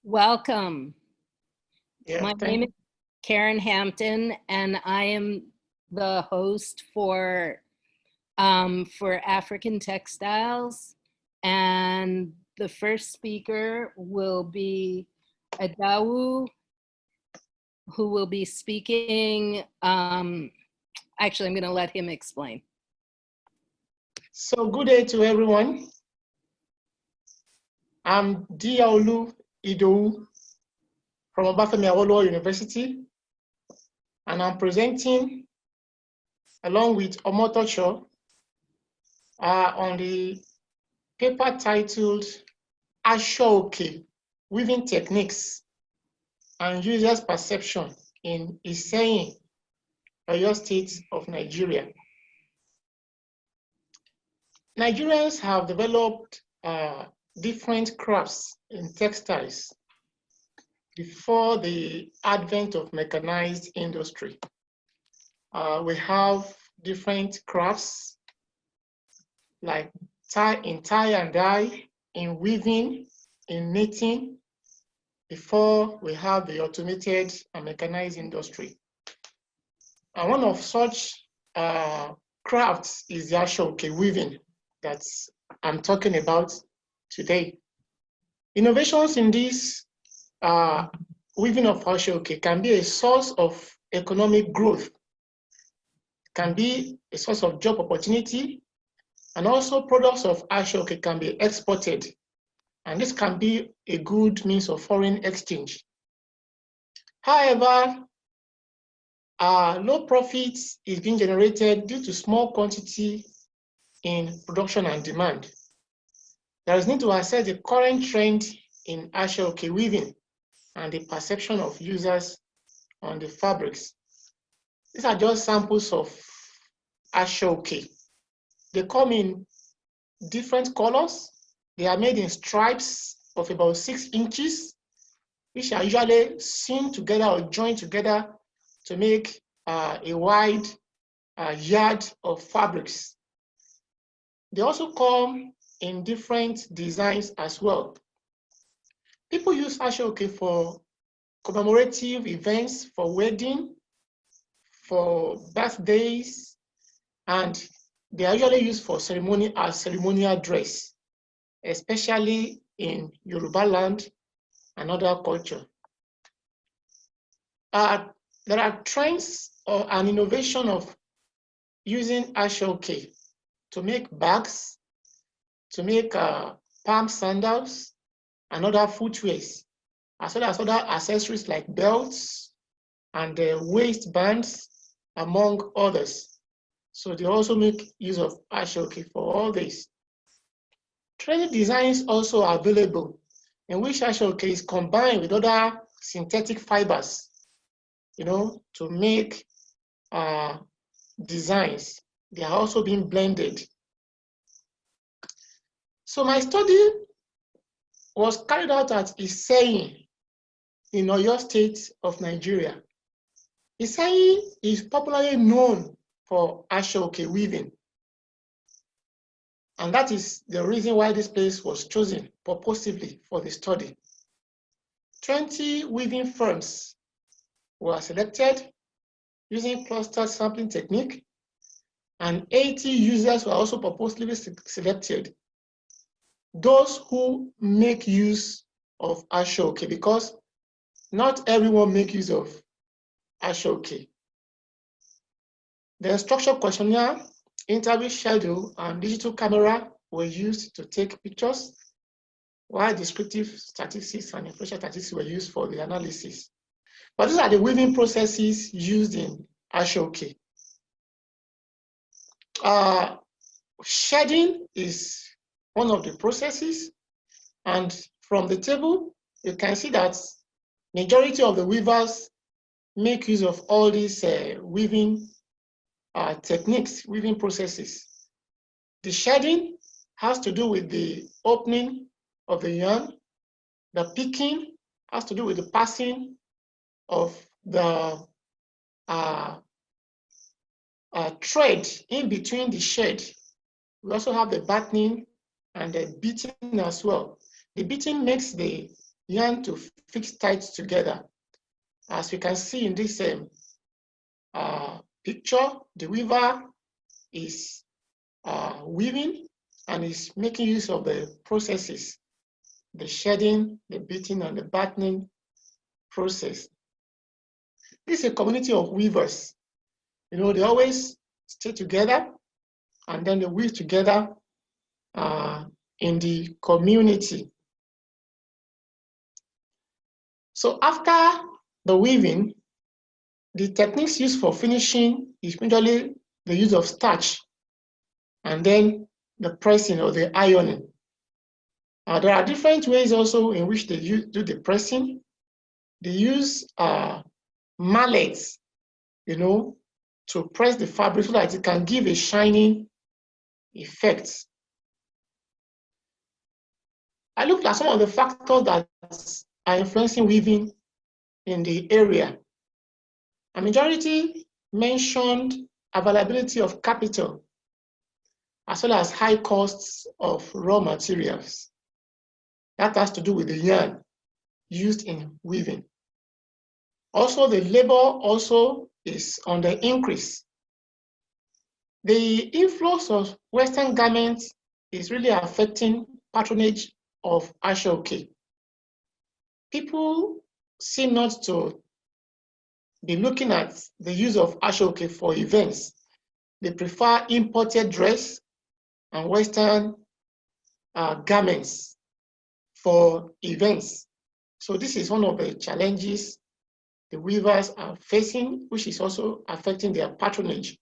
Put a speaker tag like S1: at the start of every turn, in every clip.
S1: Welcome.
S2: Yeah,
S1: My name is Karen Hampton, and I am the host for African Textiles. And the first speaker will be Idowu, who will be speaking. Actually, I'm going to let him explain.
S2: So good day to everyone. I'm Diyaolu Idowu from Obafemi Awolowo University, and I'm presenting along with Omotocho on the paper titled Ashoke, Weaving Techniques and Users' Perception in Iseyin, Oyo State of Nigeria. Nigerians have developed different crafts in textiles before the advent of mechanized industry. We have different crafts like tie and dye, in weaving, in knitting, before we have the automated and mechanized industry. And one of such crafts is the Ashoke weaving that I'm talking about today. Innovations in this weaving of Ashoke can be a source of economic growth, can be a source of job opportunity, and also products of Ashoke can be exported, and this can be a good means of foreign exchange. However, low profits is being generated due to small quantity in production and demand. There is need to assess the current trend in Ashoke weaving and the perception of users on the fabrics. These are just samples of Ashoke. They come in different colors. They are made in stripes of about 6 inches, which are usually sewn together or joined together to make a wide yard of fabrics. They also come in different designs as well. People use Ashoke for commemorative events, for wedding, for birthdays, and they are usually used for ceremonial dress, especially in Yoruba land and other culture. There are trends or an innovation of using Ashoke to make bags, to make palm sandals, and other footwears, as well as other accessories like belts and waistbands, among others. So they also make use of Ashoke for all this. Trendy designs also are available, in which Ashoke is combined with other synthetic fibers, to make designs. They are also being blended. So my study was carried out at Iseyin in Oyo State of Nigeria. Iseyin is popularly known for Ashoke weaving. And that is the reason why this place was chosen purposively for the study. 20 weaving firms were selected using cluster sampling technique, and 80 users were also purposely selected. Those who make use of Ashoke, because not everyone makes use of Ashoke. The structural questionnaire, interview schedule, and digital camera were used to take pictures, while descriptive statistics and influential statistics were used for the analysis. But these are the weaving processes used in Ashoke. Shedding is one of the processes, and from the table, you can see that majority of the weavers make use of all these weaving techniques, weaving processes. The shedding has to do with the opening of the yarn. The picking has to do with the passing of the thread in between the shed. We also have the battening and the beating as well. The beating makes the yarn to fix tight together. As we can see in this picture, the weaver is weaving and is making use of the processes, the shedding, the beating, and the battening process. This is a community of weavers. You know, they always stay together and then they weave together in the community. So after the weaving, the techniques used for finishing is usually the use of starch and then the pressing or the ironing. There are different ways also in which they do the pressing. They use mallets, you know, to press the fabric so that it can give a shining effect. I looked at some of the factors that are influencing weaving in the area. A majority mentioned availability of capital, as well as high costs of raw materials. That has to do with the yarn used in weaving. Also, the labor also is on the increase. The influx of Western garments is really affecting patronage of ashoke. People seem not to be looking at the use of ashoke for events. They prefer imported dress and Western garments for events. So this is one of the challenges the weavers are facing, which is also affecting their patronage.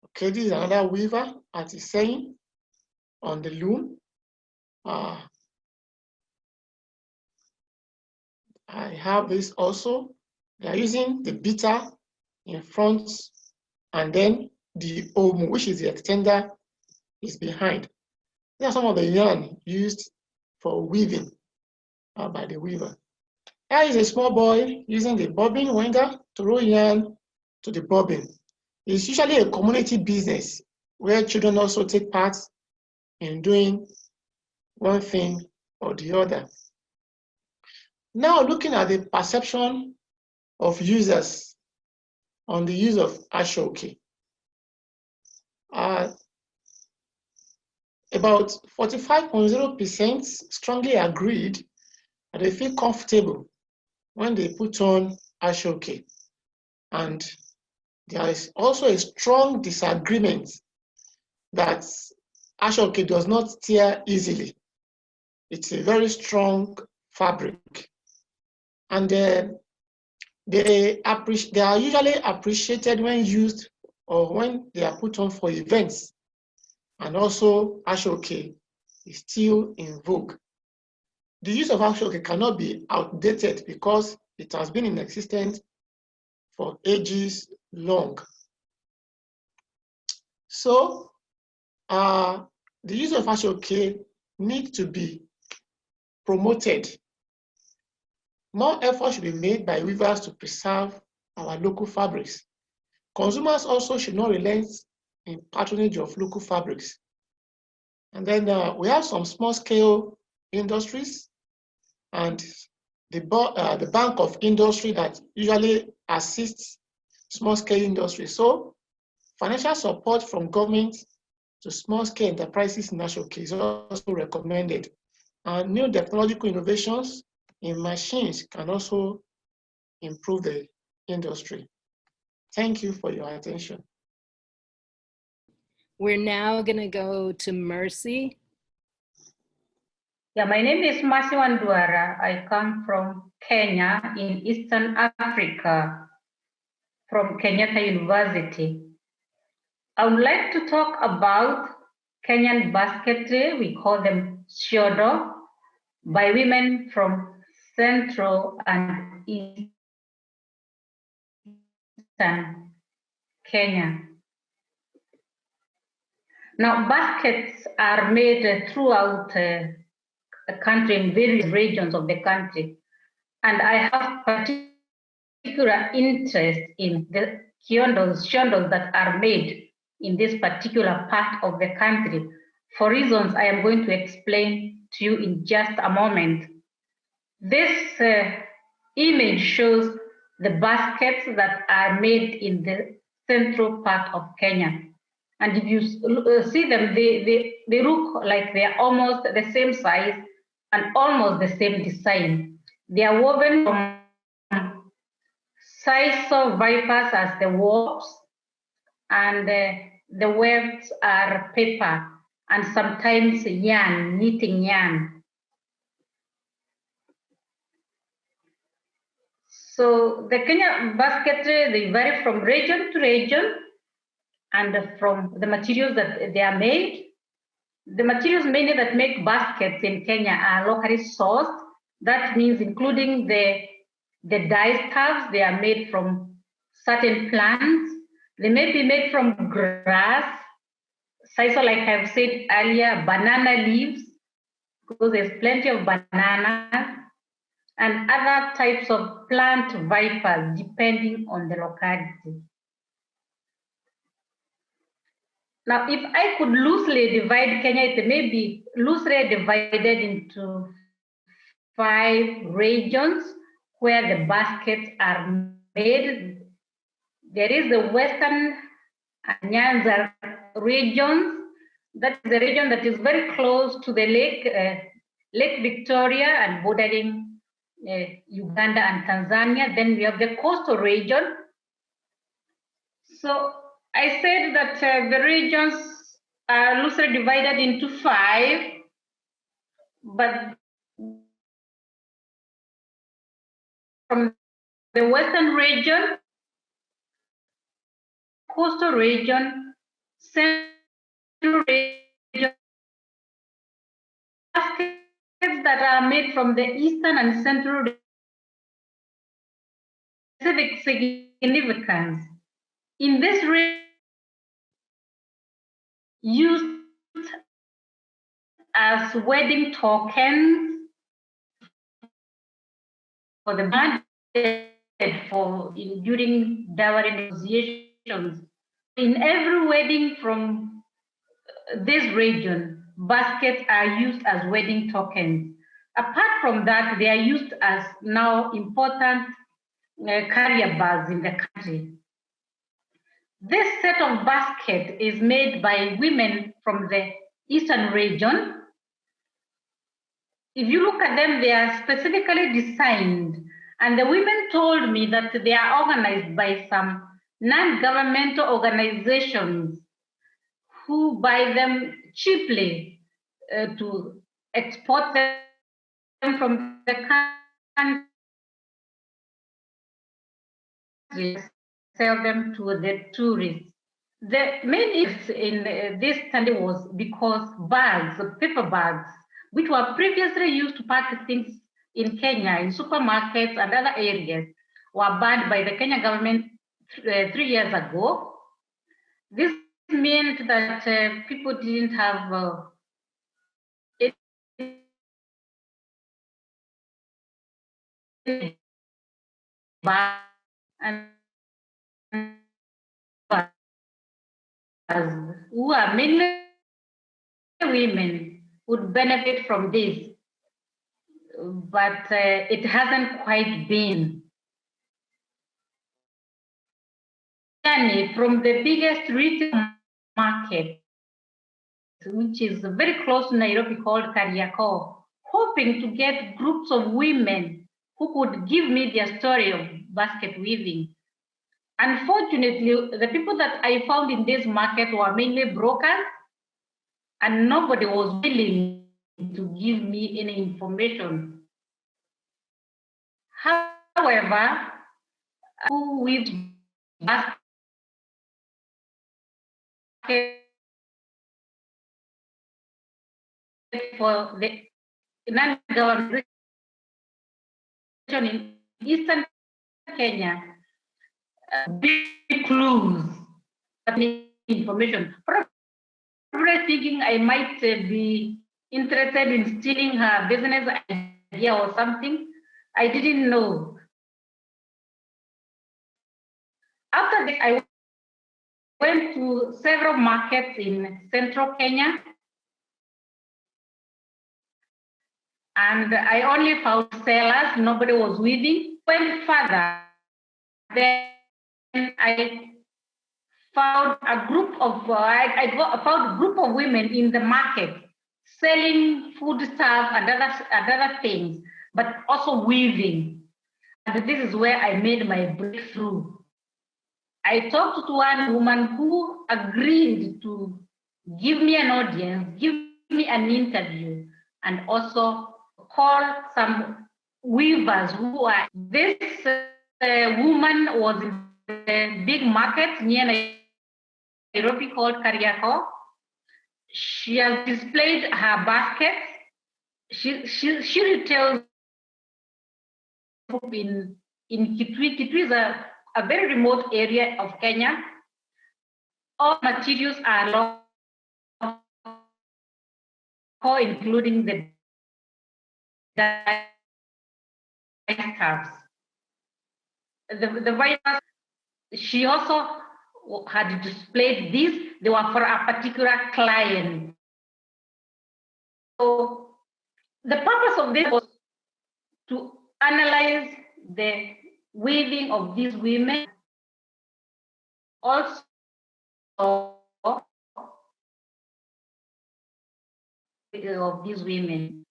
S2: Okay, this is another weaver at Iseyin on the loom. I have this also. They are using the beater in front and then the omu, which is the extender, is behind. These are some of the yarn used for weaving by the weaver. Here is a small boy using the bobbin winger to roll yarn to the bobbin. It's usually a community business where children also take part in doing one thing or the other. Now looking at the perception of users on the use of ashoke. About 45.0% strongly agreed that they feel comfortable when they put on ashoke. And there is also a strong disagreement that ashoke does not tear easily. It's a very strong fabric. And they are usually appreciated when used or when they are put on for events. And also ashoke is still in vogue. The use of ashoke cannot be outdated because it has been in existence for ages long. So the use of ashoke needs to be promoted. More effort should be made by weavers to preserve our local fabrics. Consumers also should not relent in patronage of local fabrics. And then we have some small-scale industries and the Bank of Industry that usually assists small-scale industry. So financial support from government to small-scale enterprises in ashoke is also recommended. And new technological innovations in machines can also improve the industry. Thank you for your attention.
S1: We're now going to go to Mercy.
S3: Yeah, my name is Mercy Wanduara. I come from Kenya in Eastern Africa, from Kenyatta University. I would like to talk about Kenyan Basketry. We call them Ciondo, by women from Central and Eastern Kenya. Now, baskets are made throughout the country, in various regions of the country. And I have particular interest in the ciondos that are made in this particular part of the country, for reasons I am going to explain to you in just a moment. This image shows the baskets that are made in the central part of Kenya. And if you see them, they look like they are almost the same size and almost the same design. They are woven from sisal vipers as the warps, and the webs are paper and sometimes yarn, knitting yarn. So the Kenya basketry, they vary from region to region and from the materials that they are made. The materials mainly that make baskets in Kenya are locally sourced. That means including the dye stuffs, they are made from certain plants. They may be made from grass, sisal, like I've said earlier, banana leaves, because there's plenty of bananas, and other types of plant vipers, depending on the locality. Now, if I could loosely divide Kenya, it may be loosely divided into 5 regions where the baskets are made. There is the Western Nyanza regions. That is the region that is very close to the Lake Victoria and bordering Uganda and Tanzania. Then we have the coastal region. So I said that the regions are loosely divided into 5, but from the Western region, coastal region, central region, baskets that are made from the Eastern and Central civic significance. In this region, used as wedding tokens for the man during dowry negotiations. In every wedding from this region, baskets are used as wedding tokens. Apart from that, they are used as now important carrier bags in the country. This set of basket is made by women from the Eastern region. If you look at them, they are specifically designed, and the women told me that they are organized by some non-governmental organizations who buy them cheaply to export them from the country, sell them to the tourists. The main interest in this study was because bags, paper bags, which were previously used to pack things in Kenya, in supermarkets and other areas, were banned by the Kenya government 3 years ago. This meant that people didn't have bags, and who are mainly women would benefit from this, but it hasn't quite been. From the biggest retail market, which is very close to Nairobi, called Kariakor, hoping to get groups of women who could give me their story of basket weaving. Unfortunately, the people that I found in this market were mainly brokers, and nobody was willing to give me any information. However, who weaved basket for the non-government in Eastern Kenya, big clues, information. Probably thinking I might be interested in stealing her business idea or something. I didn't know. After this, I went to several markets in central Kenya. And I only found sellers, nobody was weaving. Went further, then I found a group of found a group of women in the market selling food stuff and other things, but also weaving. And this is where I made my breakthrough. I talked to one woman who agreed to give me an audience, give me an interview, and also call some weavers who are. This woman was in a big market near Nairobi called Kariako. She has displayed her baskets. She retails in Kitui. Kitui is a very remote area of Kenya. All materials are local, including the dye scarves. The virus, she also had displayed these. They were for a particular client. So the purpose of this was to analyze the weaving of these women, also of these women.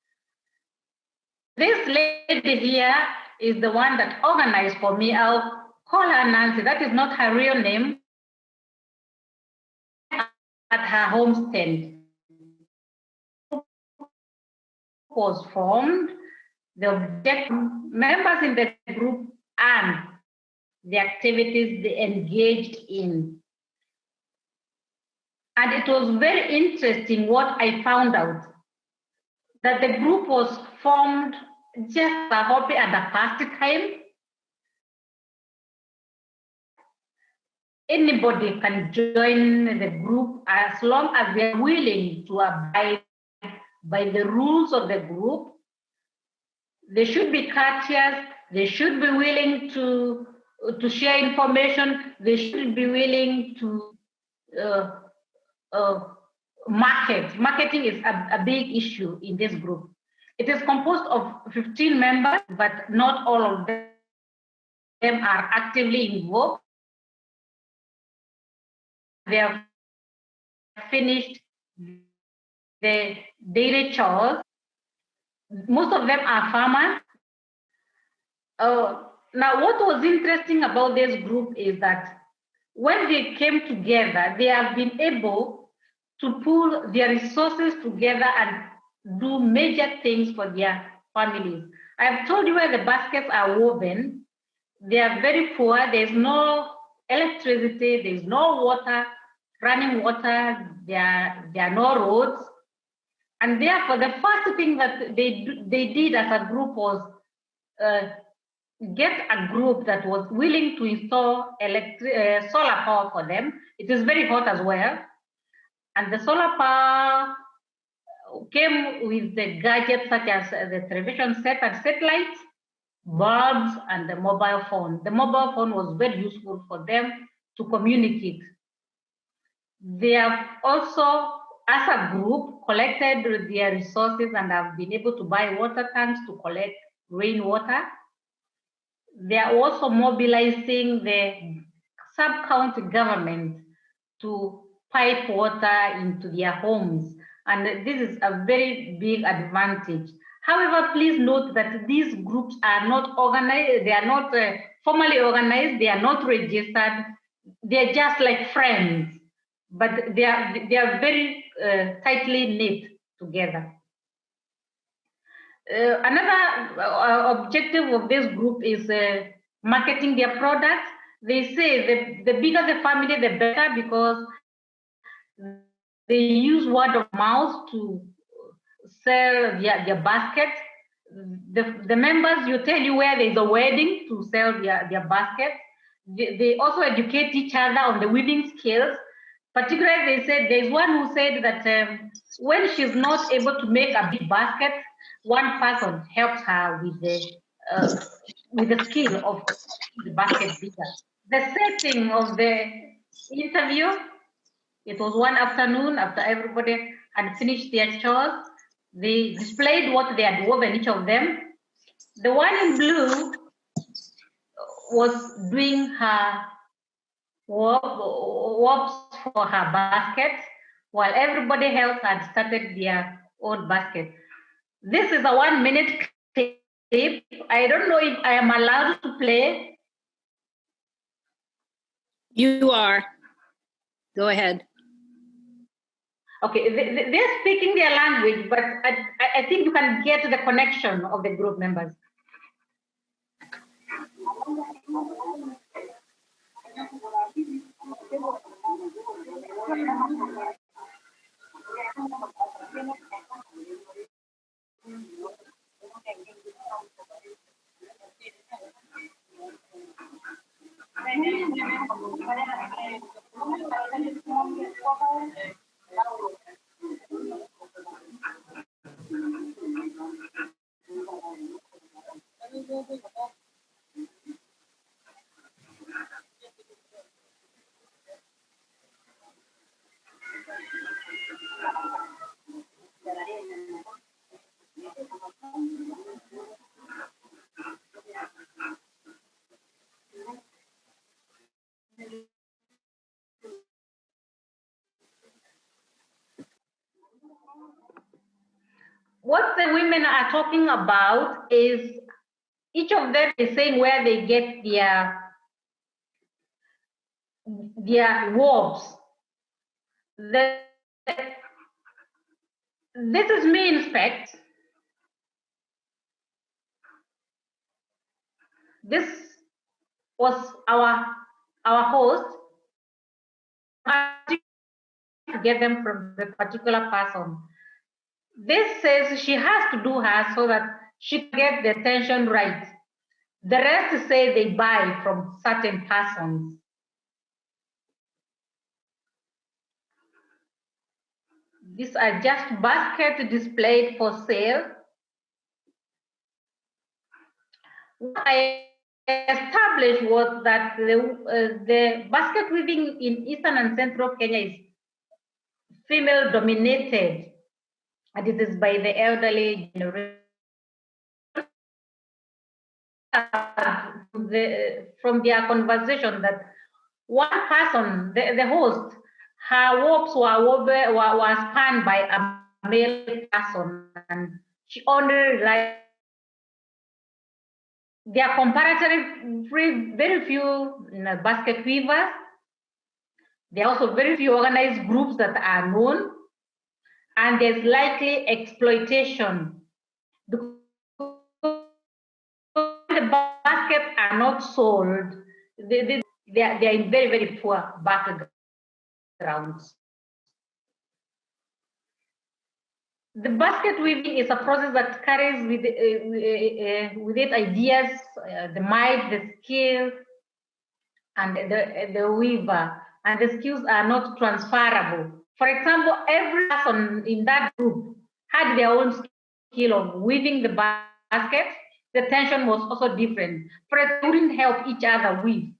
S3: This lady here is the one that organized for me. I'll call her Nancy. That is not her real name. At her homestead was formed. The members in the group and the activities they engaged in. And it was very interesting what I found out, that the group was formed just a hobby and a pastime. Anybody can join the group as long as they're willing to abide by the rules of the group. They should be courteous. They should be willing to share information. They should be willing to market. Marketing is a big issue in this group. It is composed of 15 members, but not all of them are actively involved. They have finished the daily chores. Most of them are farmers. Now, what was interesting about this group is that when they came together, they have been able to pull their resources together and do major things for their families. I've told you where the baskets are woven. They are very poor. There's no electricity. There's no water, running water. There are no roads. And therefore, the first thing that they did as a group was get a group that was willing to install solar power for them. It is very hot as well. And the solar power came with the gadgets such as the television set and satellite, bulbs, and the mobile phone. The mobile phone was very useful for them to communicate. They have also, as a group, collected their resources and have been able to buy water tanks to collect rainwater. They are also mobilizing the sub-county government to pipe water into their homes. And this is a very big advantage. However, please note that these groups are not organized. They are not formally organized. They are not registered. They're just like friends, but they are very tightly knit together. Another objective of this group is marketing their products. They say the bigger the family, the better, because they use word of mouth to sell their baskets. The members, you tell you where there's a wedding to sell their baskets. They also educate each other on the weaving skills. Particularly, they said there's one who said that when she's not able to make a big basket, one person helps her with the skill of the basket bigger. The setting of the interview, it was one afternoon after everybody had finished their chores. They displayed what they had woven, each of them. The one in blue was doing her warps for her basket, while everybody else had started their own basket. This is a 1 minute clip. I don't know if I am allowed to play.
S1: You are. Go ahead.
S3: Okay, they're speaking their language, but I think you can get the connection of the group members. What the women are talking about is each of them is saying where they get their warps. This is me in specs. This was our host. To get them from the particular person. This says she has to do her so that she can get the tension right. The rest say they buy from certain persons. These are just baskets displayed for sale. What I established was that the basket weaving in Eastern and Central Kenya is female dominated, and it is by the elderly generation. From their conversation that one person, the host, her warps were spun by a male person, and she only relied. There are comparatively very few basket weavers. There are also very few organized groups that are known, and there's likely exploitation. The baskets are not sold. They are in very, very poor backgrounds. The basket weaving is a process that carries with it ideas, the mind, the skill, and the weaver. And the skills are not transferable. For example, every person in that group had their own skill of weaving the basket. The tension was also different. For example, they wouldn't help each other weave.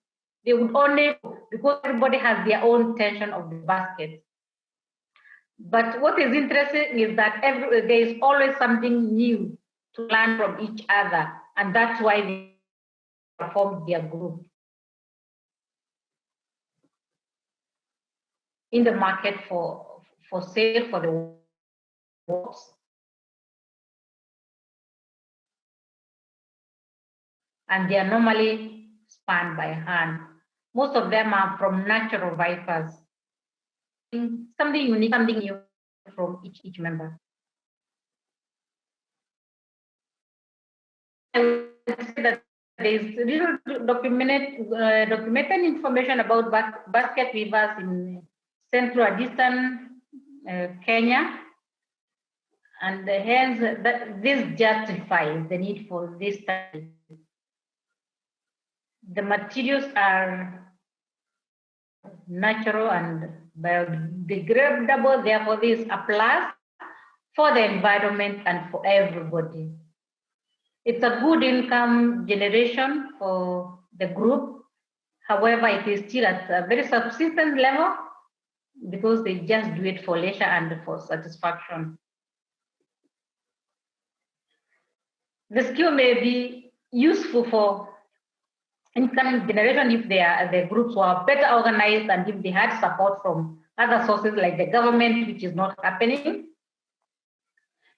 S3: They would only, because everybody has their own tension of the basket. But what is interesting is that there is always something new to learn from each other, and that's why they formed their group. In the market for sale for the warps. And they are normally spun by hand. Most of them are from natural vipers. Something unique, something new from each member. I would say that there is little documented information about basket weavers in Central and Eastern Kenya, and hence this justifies the need for this study. The materials are natural and biodegradable, therefore this applies for the environment and for everybody. It's a good income generation for the group. However, it is still at a very subsistence level because they just do it for leisure and for satisfaction. the skill may be useful for incoming generation if the groups were better organized and if they had support from other sources like the government, which is not happening.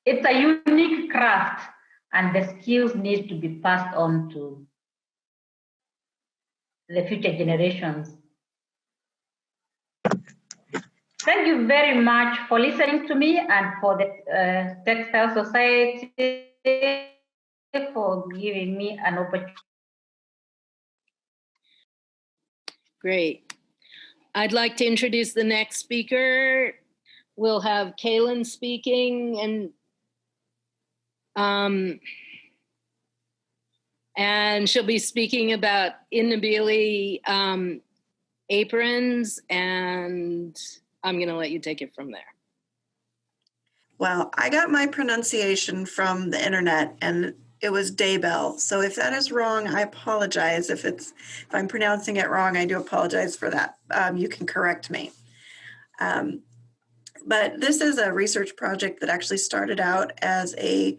S3: It's a unique craft and the skills need to be passed on to the future generations. Thank you very much for listening to me and for the Textile Society for giving me an opportunity.
S1: Great. I'd like to introduce the next speaker. We'll have Kylin speaking, and she'll be speaking about Ndebele aprons, and I'm going to let you take it from there.
S4: Well, I got my pronunciation from the internet, and it was Ndebele. So if that is wrong, I apologize. If I'm pronouncing it wrong, I do apologize for that. You can correct me. But this is a research project that actually started out as a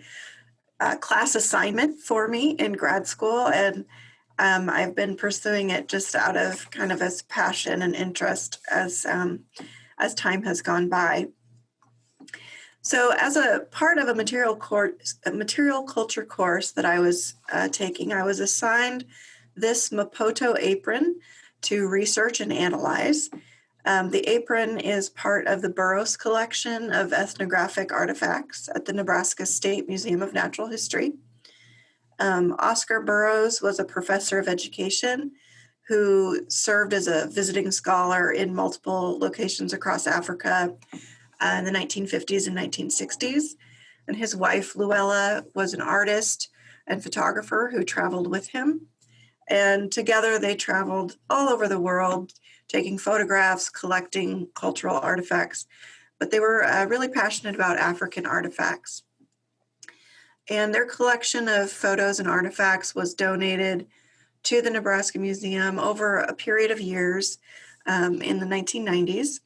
S4: class assignment for me in grad school, and I've been pursuing it just out of kind of as passion and interest as time has gone by. So as a part of a material culture course that I was taking, I was assigned this Mapoto apron to research and analyze. The apron is part of the Burroughs collection of ethnographic artifacts at the Nebraska State Museum of Natural History. Oscar Burroughs was a professor of education who served as a visiting scholar in multiple locations across Africa in the 1950s and 1960s. And his wife, Luella, was an artist and photographer who traveled with him. And together they traveled all over the world, taking photographs, collecting cultural artifacts. But they were really passionate about African artifacts. And their collection of photos and artifacts was donated to the Nebraska Museum over a period of years in the 1990s.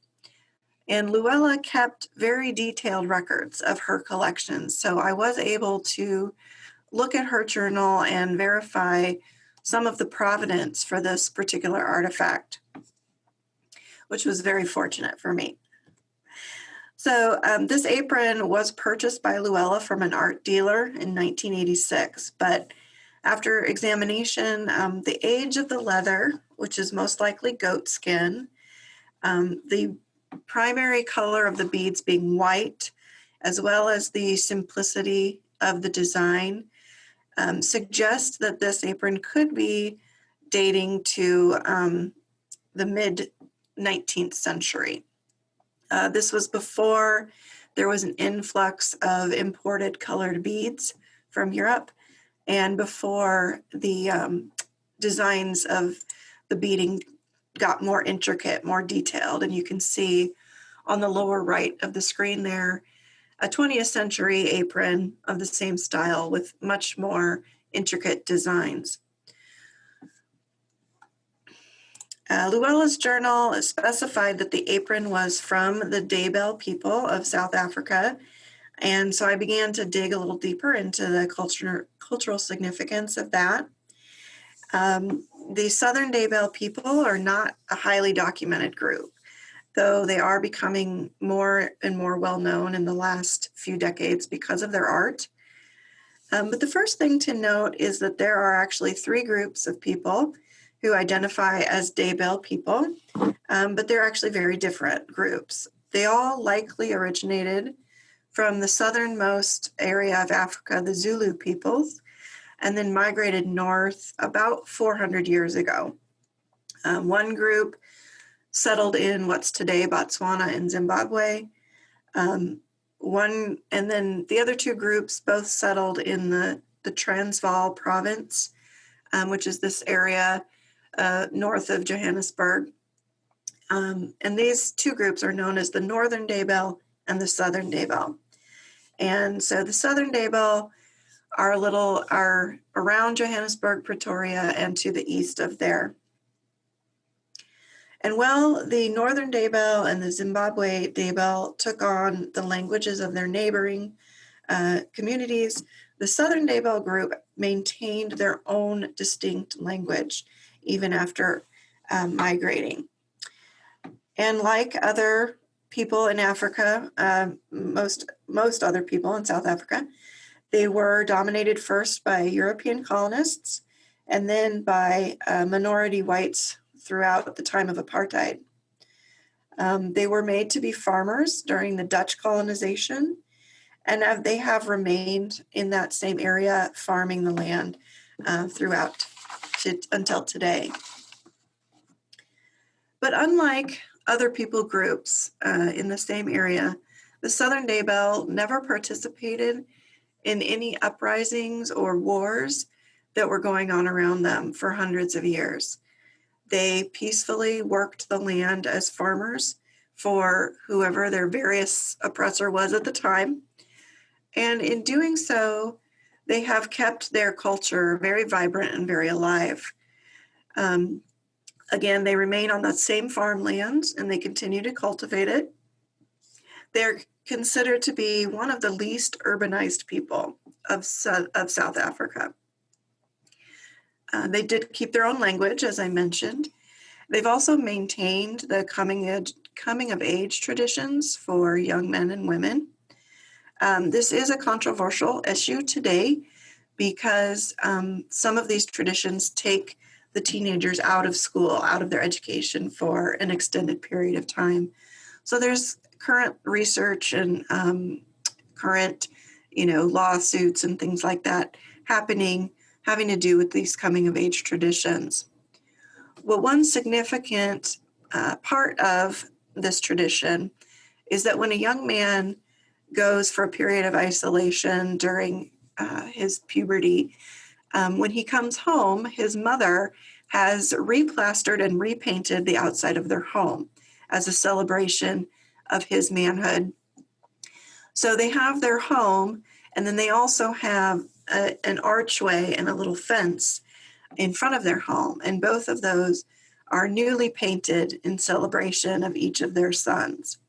S4: And Luella kept very detailed records of her collections. So I was able to look at her journal and verify some of the provenance for this particular artifact, which was very fortunate for me. So this apron was purchased by Luella from an art dealer in 1986, but after examination, the age of the leather, which is most likely goat skin, the primary color of the beads being white, as well as the simplicity of the design, suggests that this apron could be dating to the mid-19th century. This was before there was an influx of imported colored beads from Europe, and before the designs of the beading got more intricate, more detailed. And you can see on the lower right of the screen there, a 20th century apron of the same style with much more intricate designs. Luella's journal specified that the apron was from the Ndebele people of South Africa. And so I began to dig a little deeper into the cultural significance of that. The Southern Ndebele people are not a highly documented group, though they are becoming more and more well-known in the last few decades because of their art. But the first thing to note is that there are actually 3 groups of people who identify as Ndebele people, but they're actually very different groups. They all likely originated from the southernmost area of Africa, the Zulu peoples, and then migrated north about 400 years ago. One group settled in what's today Botswana and Zimbabwe. And then the other 2 groups both settled in the Transvaal province, which is this area north of Johannesburg. And these 2 groups are known as the Northern Ndebele and the Southern Ndebele. And so the Southern Ndebele are around Johannesburg, Pretoria, and to the east of there. And while the Northern Ndebele and the Zimbabwe Ndebele took on the languages of their neighboring communities, the Southern Ndebele group maintained their own distinct language even after migrating. And like other people in Africa, most other people in South Africa, they were dominated first by European colonists and then by minority whites throughout the time of apartheid. They were made to be farmers during the Dutch colonization, and they have remained in that same area farming the land throughout until today. But unlike other people groups in the same area, the Southern Ndebele never participated in any uprisings or wars that were going on around them for hundreds of years. They peacefully worked the land as farmers for whoever their various oppressor was at the time. And in doing so, they have kept their culture very vibrant and very alive. Again, they remain on the same farmlands and they continue to cultivate it. They're considered to be one of the least urbanized people of South Africa. They did keep their own language, as I mentioned. They've also maintained the coming of age traditions for young men and women. This is a controversial issue today because some of these traditions take the teenagers out of school, out of their education for an extended period of time. So there's current research and current, lawsuits and things like that happening, having to do with these coming of age traditions. Well, one significant part of this tradition is that when a young man goes for a period of isolation during his puberty, when he comes home, his mother has replastered and repainted the outside of their home as a celebration of his manhood. So they have their home, and then they also have an archway and a little fence in front of their home, and both of those are newly painted in celebration of each of their sons.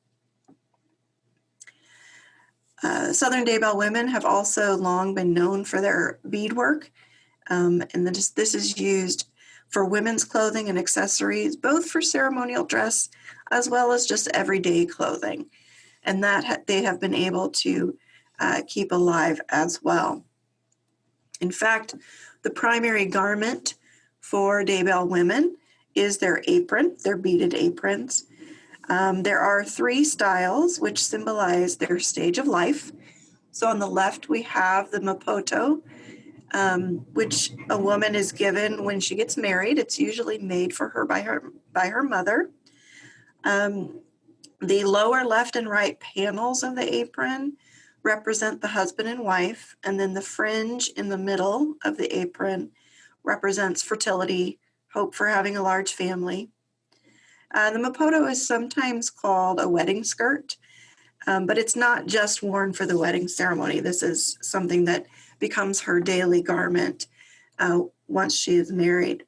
S4: Southern Ndebele women have also long been known for their beadwork, and this is used for women's clothing and accessories, both for ceremonial dress as well as just everyday clothing, and that they have been able to keep alive as well. In fact, the primary garment for Ndebele women is their apron, their beaded aprons. There are 3 styles which symbolize their stage of life. So on the left, we have the mapoto, which a woman is given when she gets married. It's usually made for her by her mother. The lower left and right panels of the apron represent the husband and wife, and then the fringe in the middle of the apron represents fertility, hope for having a large family. The mapoto is sometimes called a wedding skirt, but it's not just worn for the wedding ceremony. This is something that becomes her daily garment once she is married,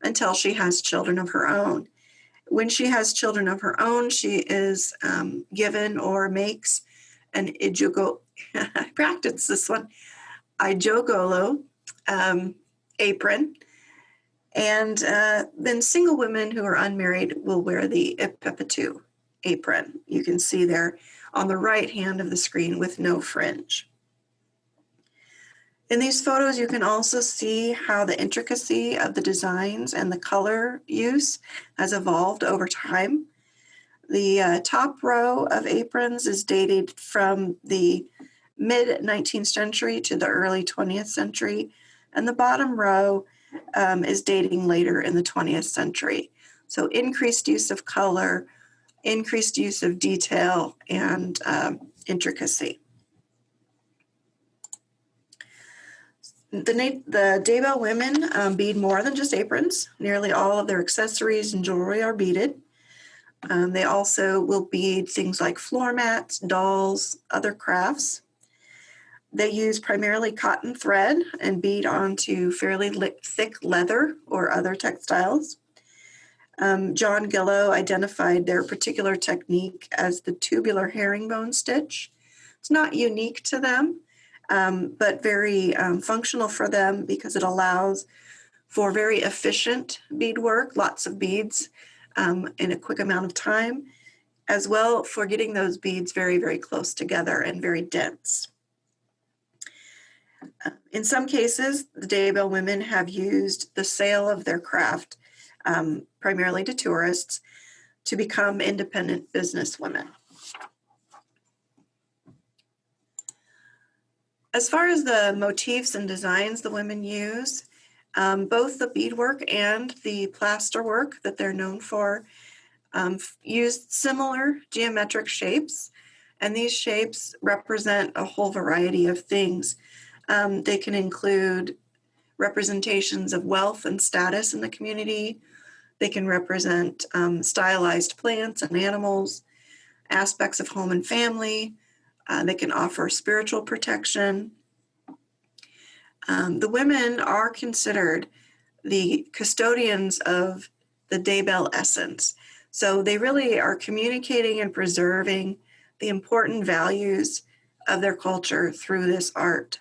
S4: until she has children of her own. When she has children of her own, she is given or makes an ijogo, I practiced this one, ijogolo apron. And then single women who are unmarried will wear the ipepetu apron. You can see there on the right hand of the screen with no fringe. In these photos, you can also see how the intricacy of the designs and the color use has evolved over time. The top row of aprons is dated from the mid-19th century to the early 20th century, and the bottom row is dating later in the 20th century. So increased use of color, increased use of detail, and intricacy. The Ndebele women bead more than just aprons. Nearly all of their accessories and jewelry are beaded. They also will bead things like floor mats, dolls, other crafts. They use primarily cotton thread and bead onto fairly thick leather or other textiles. John Gillow identified their particular technique as the tubular herringbone stitch. It's not unique to them, but very functional for them because it allows for very efficient beadwork, lots of beads in a quick amount of time, as well for getting those beads very, very close together and very dense. In some cases, the Ndebele women have used the sale of their craft, primarily to tourists, to become independent businesswomen. As far as the motifs and designs the women use, both the beadwork and the plasterwork that they're known for used similar geometric shapes, and these shapes represent a whole variety of things. They can include representations of wealth and status in the community. They can represent stylized plants and animals, aspects of home and family. They can offer spiritual protection. The women are considered the custodians of the Ndebele essence. So they really are communicating and preserving the important values of their culture through this art.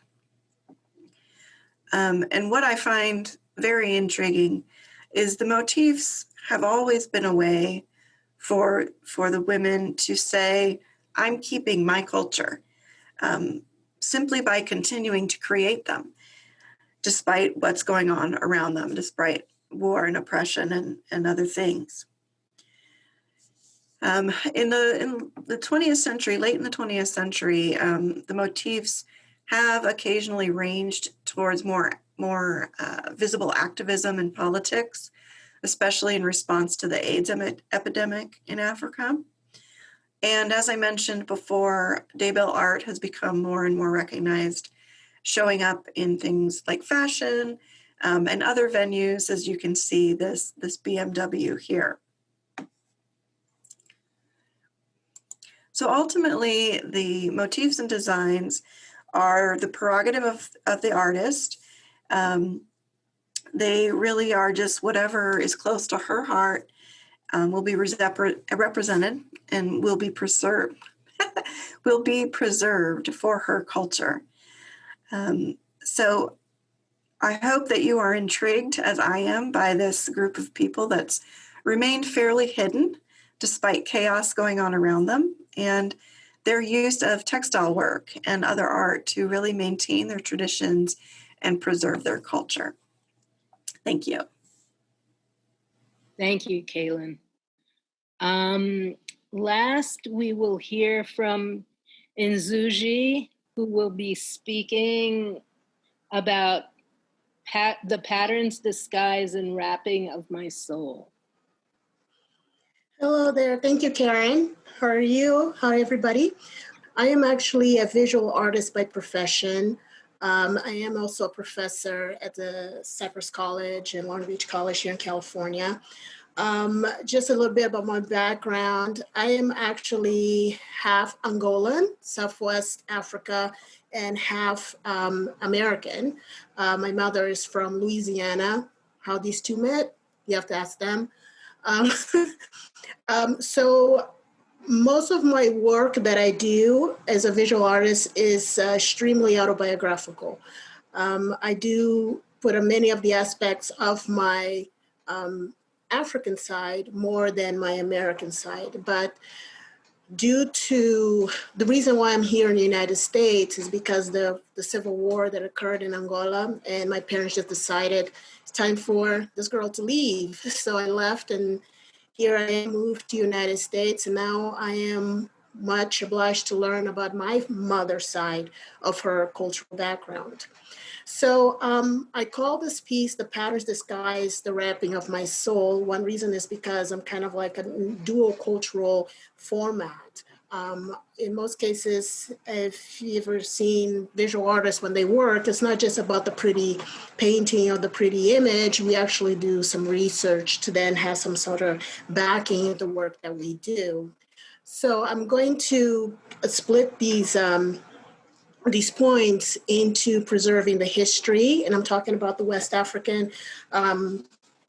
S4: And what I find very intriguing is the motifs have always been a way for the women to say, I'm keeping my culture, simply by continuing to create them, despite what's going on around them, despite war and oppression and other things. In the 20th century, late in the 20th century, the motifs have occasionally ranged towards more visible activism in politics, especially in response to the AIDS epidemic in Africa. And as I mentioned before, Ndebele art has become more and more recognized, showing up in things like fashion and other venues, as you can see this BMW here. So ultimately, the motifs and designs are the prerogative of the artist. They really are just whatever is close to her heart will be represented and will be preserved, for her culture. So I hope that you are intrigued, as I am, by this group of people that's remained fairly hidden despite chaos going on around them, and their use of textile work and other art to really maintain their traditions and preserve their culture. Thank you.
S1: Thank you, Kylin. Last, we will hear from Nzuji, who will be speaking about the patterns, disguise, and wrapping of my soul.
S5: Hello there. Thank you, Karen. How are you? Hi, everybody. I am actually a visual artist by profession. I am also a professor at the Cypress College and Long Beach College here in California. Just a little bit about my background. I am actually half Angolan, Southwest Africa, and half American. My mother is from Louisiana. How these two met, you have to ask them. So most of my work that I do as a visual artist is extremely autobiographical. I do put many of the aspects of my African side more than my American side, but due to the reason why I'm here in the United States is because the civil war that occurred in Angola, and my parents just decided it's time for this girl to leave. So I left, and here I am, moved to the United States, and now I am much obliged to learn about my mother's side of her cultural background. So I call this piece The Patterns Disguise, the Wrapping of My Soul. One reason is because I'm kind of like a dual cultural format. In most cases, if you've ever seen visual artists when they work, it's not just about the pretty painting or the pretty image. We actually do some research to then have some sort of backing of the work that we do. So I'm going to split these points into preserving the history, and I'm talking about the West African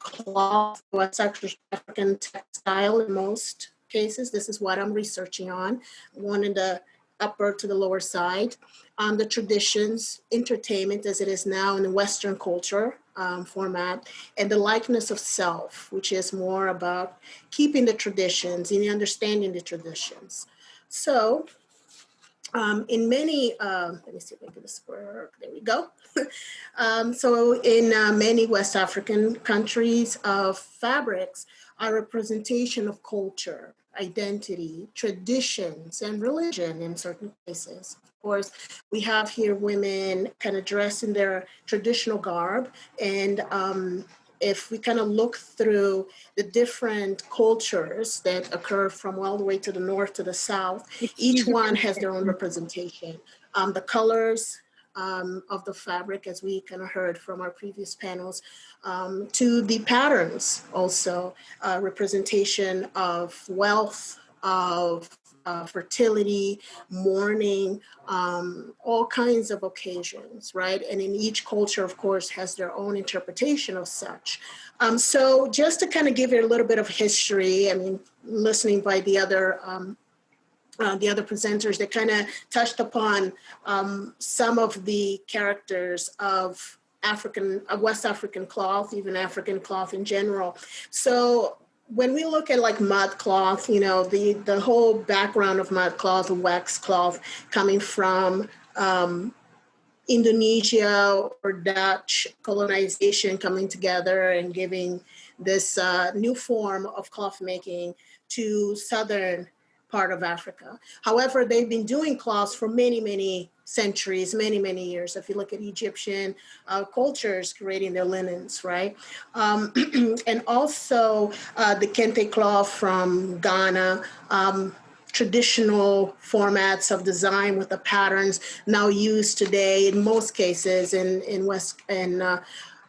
S5: cloth, West African textile in most cases. This is what I'm researching on. I wanted to upper to the lower side, the traditions, entertainment as it is now in the Western culture format, and the likeness of self, which is more about keeping the traditions and understanding the traditions. So in many, let me see if I can this work, there we go. So in many West African countries, fabrics are a representation of culture, identity, traditions, and religion in certain cases. Of course, we have here women kind of dressed in their traditional garb, and if we kind of look through the different cultures that occur from all the way to the north to the south, each one has their own representation. The colors of the fabric, as we kind of heard from our previous panels, to the patterns also, representation of wealth, of fertility, mourning, all kinds of occasions, right? And in each culture, of course, has their own interpretation of such. So just to kind of give you a little bit of history, I mean, listening by the other presenters, that kind of touched upon some of the characters of West African cloth, even African cloth in general. So when we look at like mud cloth, you know, the whole background of mud cloth, wax cloth, coming from Indonesia or Dutch colonization coming together and giving this new form of cloth making to southern part of Africa. However, they've been doing cloths for many, many centuries, many, many years. If you look at Egyptian cultures creating their linens, right? And also the kente cloth from Ghana, traditional formats of design with the patterns now used today in most cases in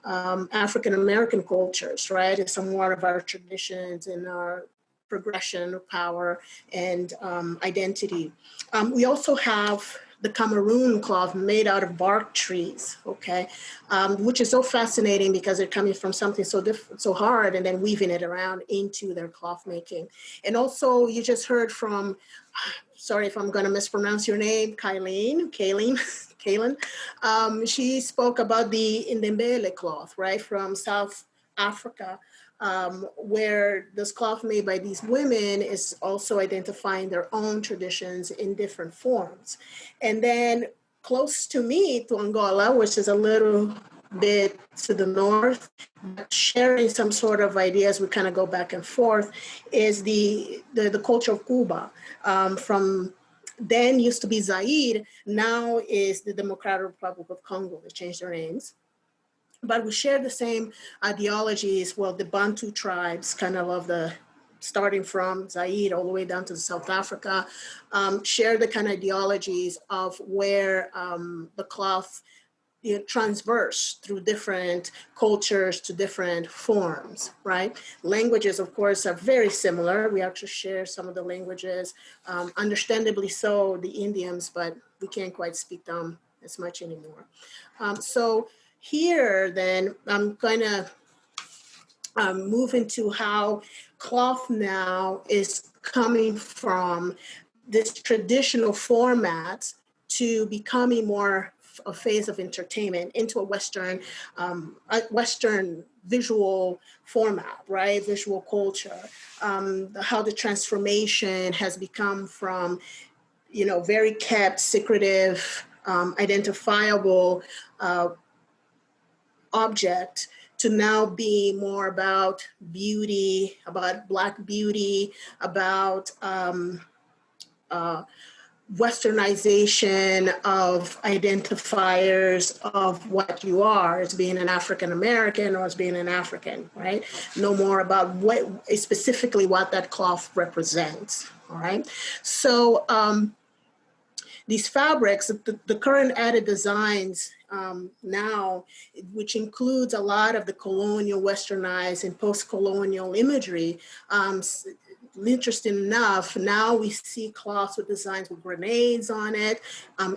S5: African American cultures, right? It's some more of our traditions and our progression of power and identity. We also have the Cameroon cloth made out of bark trees, okay, which is so fascinating because they're coming from something so different, so hard, and then weaving it around into their cloth making. And also, you just heard from, sorry if I'm going to mispronounce your name, Kylin. She spoke about the Ndebele cloth, right, from South Africa, where this cloth made by these women is also identifying their own traditions in different forms. And then close to me, to Angola, which is a little bit to the north, sharing some sort of ideas, we kind of go back and forth, is the culture of Cuba. From then used to be Zaire, now is the Democratic Republic of Congo. They changed their names. But we share the same ideologies. Well, the Bantu tribes, kind of starting from Zaire all the way down to South Africa, share the kind of ideologies of where the cloth transverse through different cultures to different forms, right? Languages, of course, are very similar. We actually share some of the languages, understandably so, the Indians, but we can't quite speak them as much anymore. So here, then, I'm going to move into how cloth now is coming from this traditional format to becoming more a phase of entertainment into a Western visual format, right? Visual culture. How the transformation has become from, very kept, secretive, identifiable object to now be more about beauty, about Black beauty, about Westernization of identifiers of what you are as being an African American or as being an African, right? No more about specifically what that cloth represents, all right? So these fabrics, the current added designs now, which includes a lot of the colonial, westernized, and post-colonial imagery, interesting enough, now we see cloths with designs with grenades on it,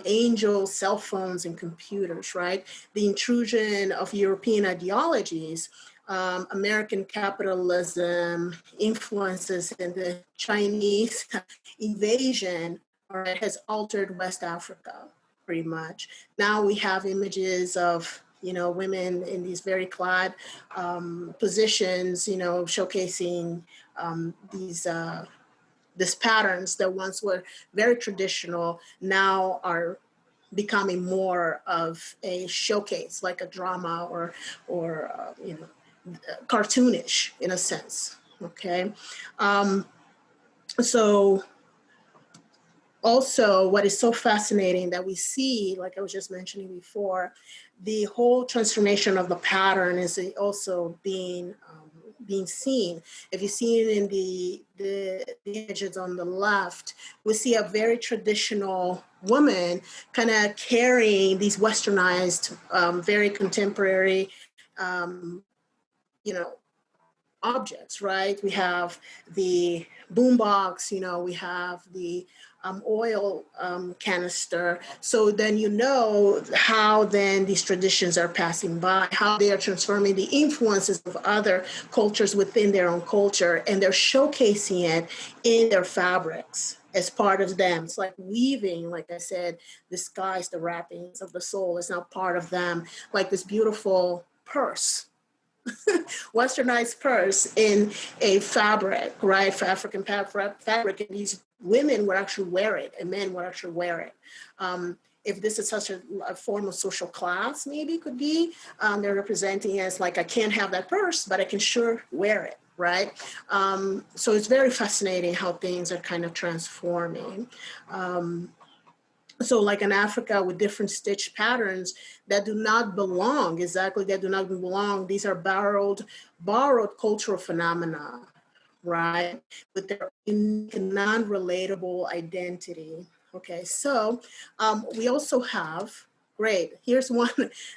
S5: angels, cell phones, and computers, right? The intrusion of European ideologies, American capitalism, influences in the Chinese invasion or it has altered West Africa pretty much. Now we have images of, you know, women in these very clad positions, you know, showcasing these patterns that once were very traditional, now are becoming more of a showcase, like a drama or you know, cartoonish in a sense. Okay, so also what is so fascinating that we see, like I was just mentioning before, the whole transformation of the pattern is also being seen. If you see it in the images on the left, we see a very traditional woman kind of carrying these westernized, very contemporary, you know, objects, right? We have the boombox, you know, we have the oil canister. So then you know how then these traditions are passing by, how they are transforming the influences of other cultures within their own culture, and they're showcasing it in their fabrics as part of them. It's like weaving, like I said, the skies, the wrappings of the soul is now part of them, like this beautiful purse, westernized purse in a fabric, right? For African fabric, and these women would actually wear it, and men would actually wear it. If this is such a form of social class, maybe could be, they're representing as like, I can't have that purse, but I can sure wear it, right? So it's very fascinating how things are kind of transforming. So like in Africa with different stitch patterns that do not belong, exactly, that do not belong. These are borrowed cultural phenomena, right? With their unique and non-relatable identity. Okay, so we also have, great, here's one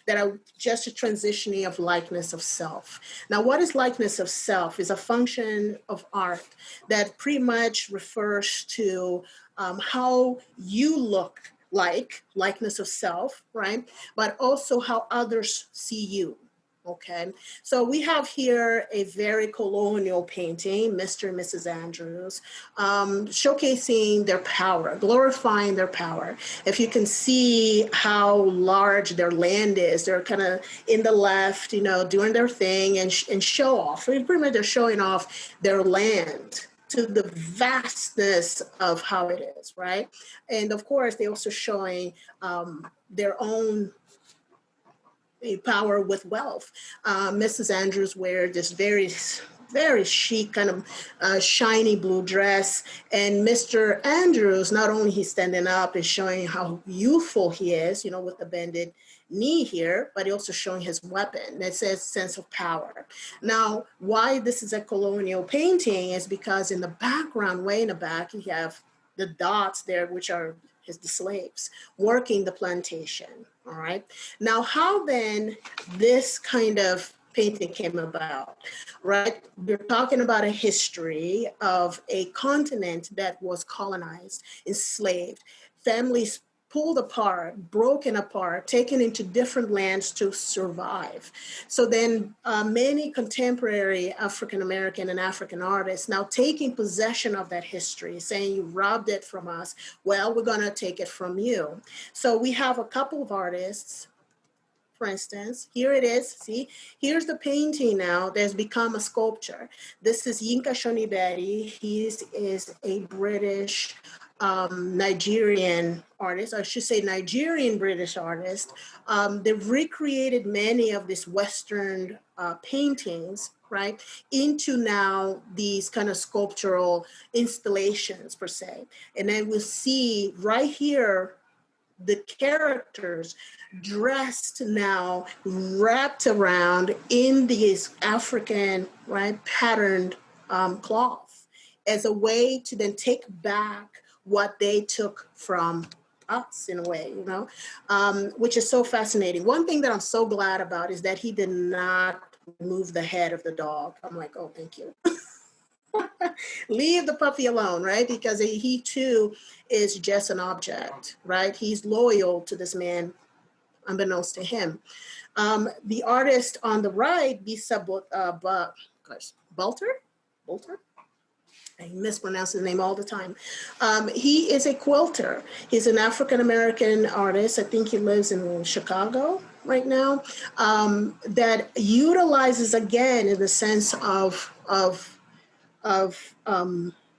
S5: that I just a transitioning of likeness of self. Now, what is likeness of self? Is a function of art that pretty much refers to how you look like, likeness of self, right? But also how others see you. Okay, so we have here a very colonial painting, Mr. and Mrs. Andrews, showcasing their power, glorifying their power. If you can see how large their land is, they're kind of in the left, you know, doing their thing and show off. Pretty much they're showing off their land to the vastness of how it is, right? And of course, they're also showing their own power with wealth. Mrs. Andrews wears this very chic kind of shiny blue dress, and Mr. Andrews, not only he's standing up and showing how youthful he is, you know, with the bended knee here, but he also showing his weapon. That says sense of power. Now, why this is a colonial painting is because in the background, way in the back, you have the dots there, which are the slaves working the plantation. All right. Now, how then this kind of painting came about, right? We're talking about a history of a continent that was colonized, enslaved, families pulled apart, broken apart, taken into different lands to survive. So then many contemporary African-American and African artists now taking possession of that history, saying you robbed it from us, well, we're gonna take it from you. So we have a couple of artists, for instance, here it is, see, here's the painting now that's become a sculpture. This is Yinka Shonibari. He is a British Nigerian artist, I should say Nigerian British artist. They've recreated many of these Western paintings, right, into now these kind of sculptural installations per se. And then we'll see right here, the characters dressed now, wrapped around in these African, right, patterned cloth as a way to then take back what they took from us in a way, you know, which is so fascinating. One thing that I'm so glad about is that he did not remove the head of the dog. I'm like, oh, thank you. Leave the puppy alone, right? Because he too is just an object, right? He's loyal to this man, unbeknownst to him. The artist on the right, Bisa Bolter, I mispronounce his name all the time. He is a quilter. He's an African-American artist. I think he lives in Chicago right now, that utilizes, again, in the sense of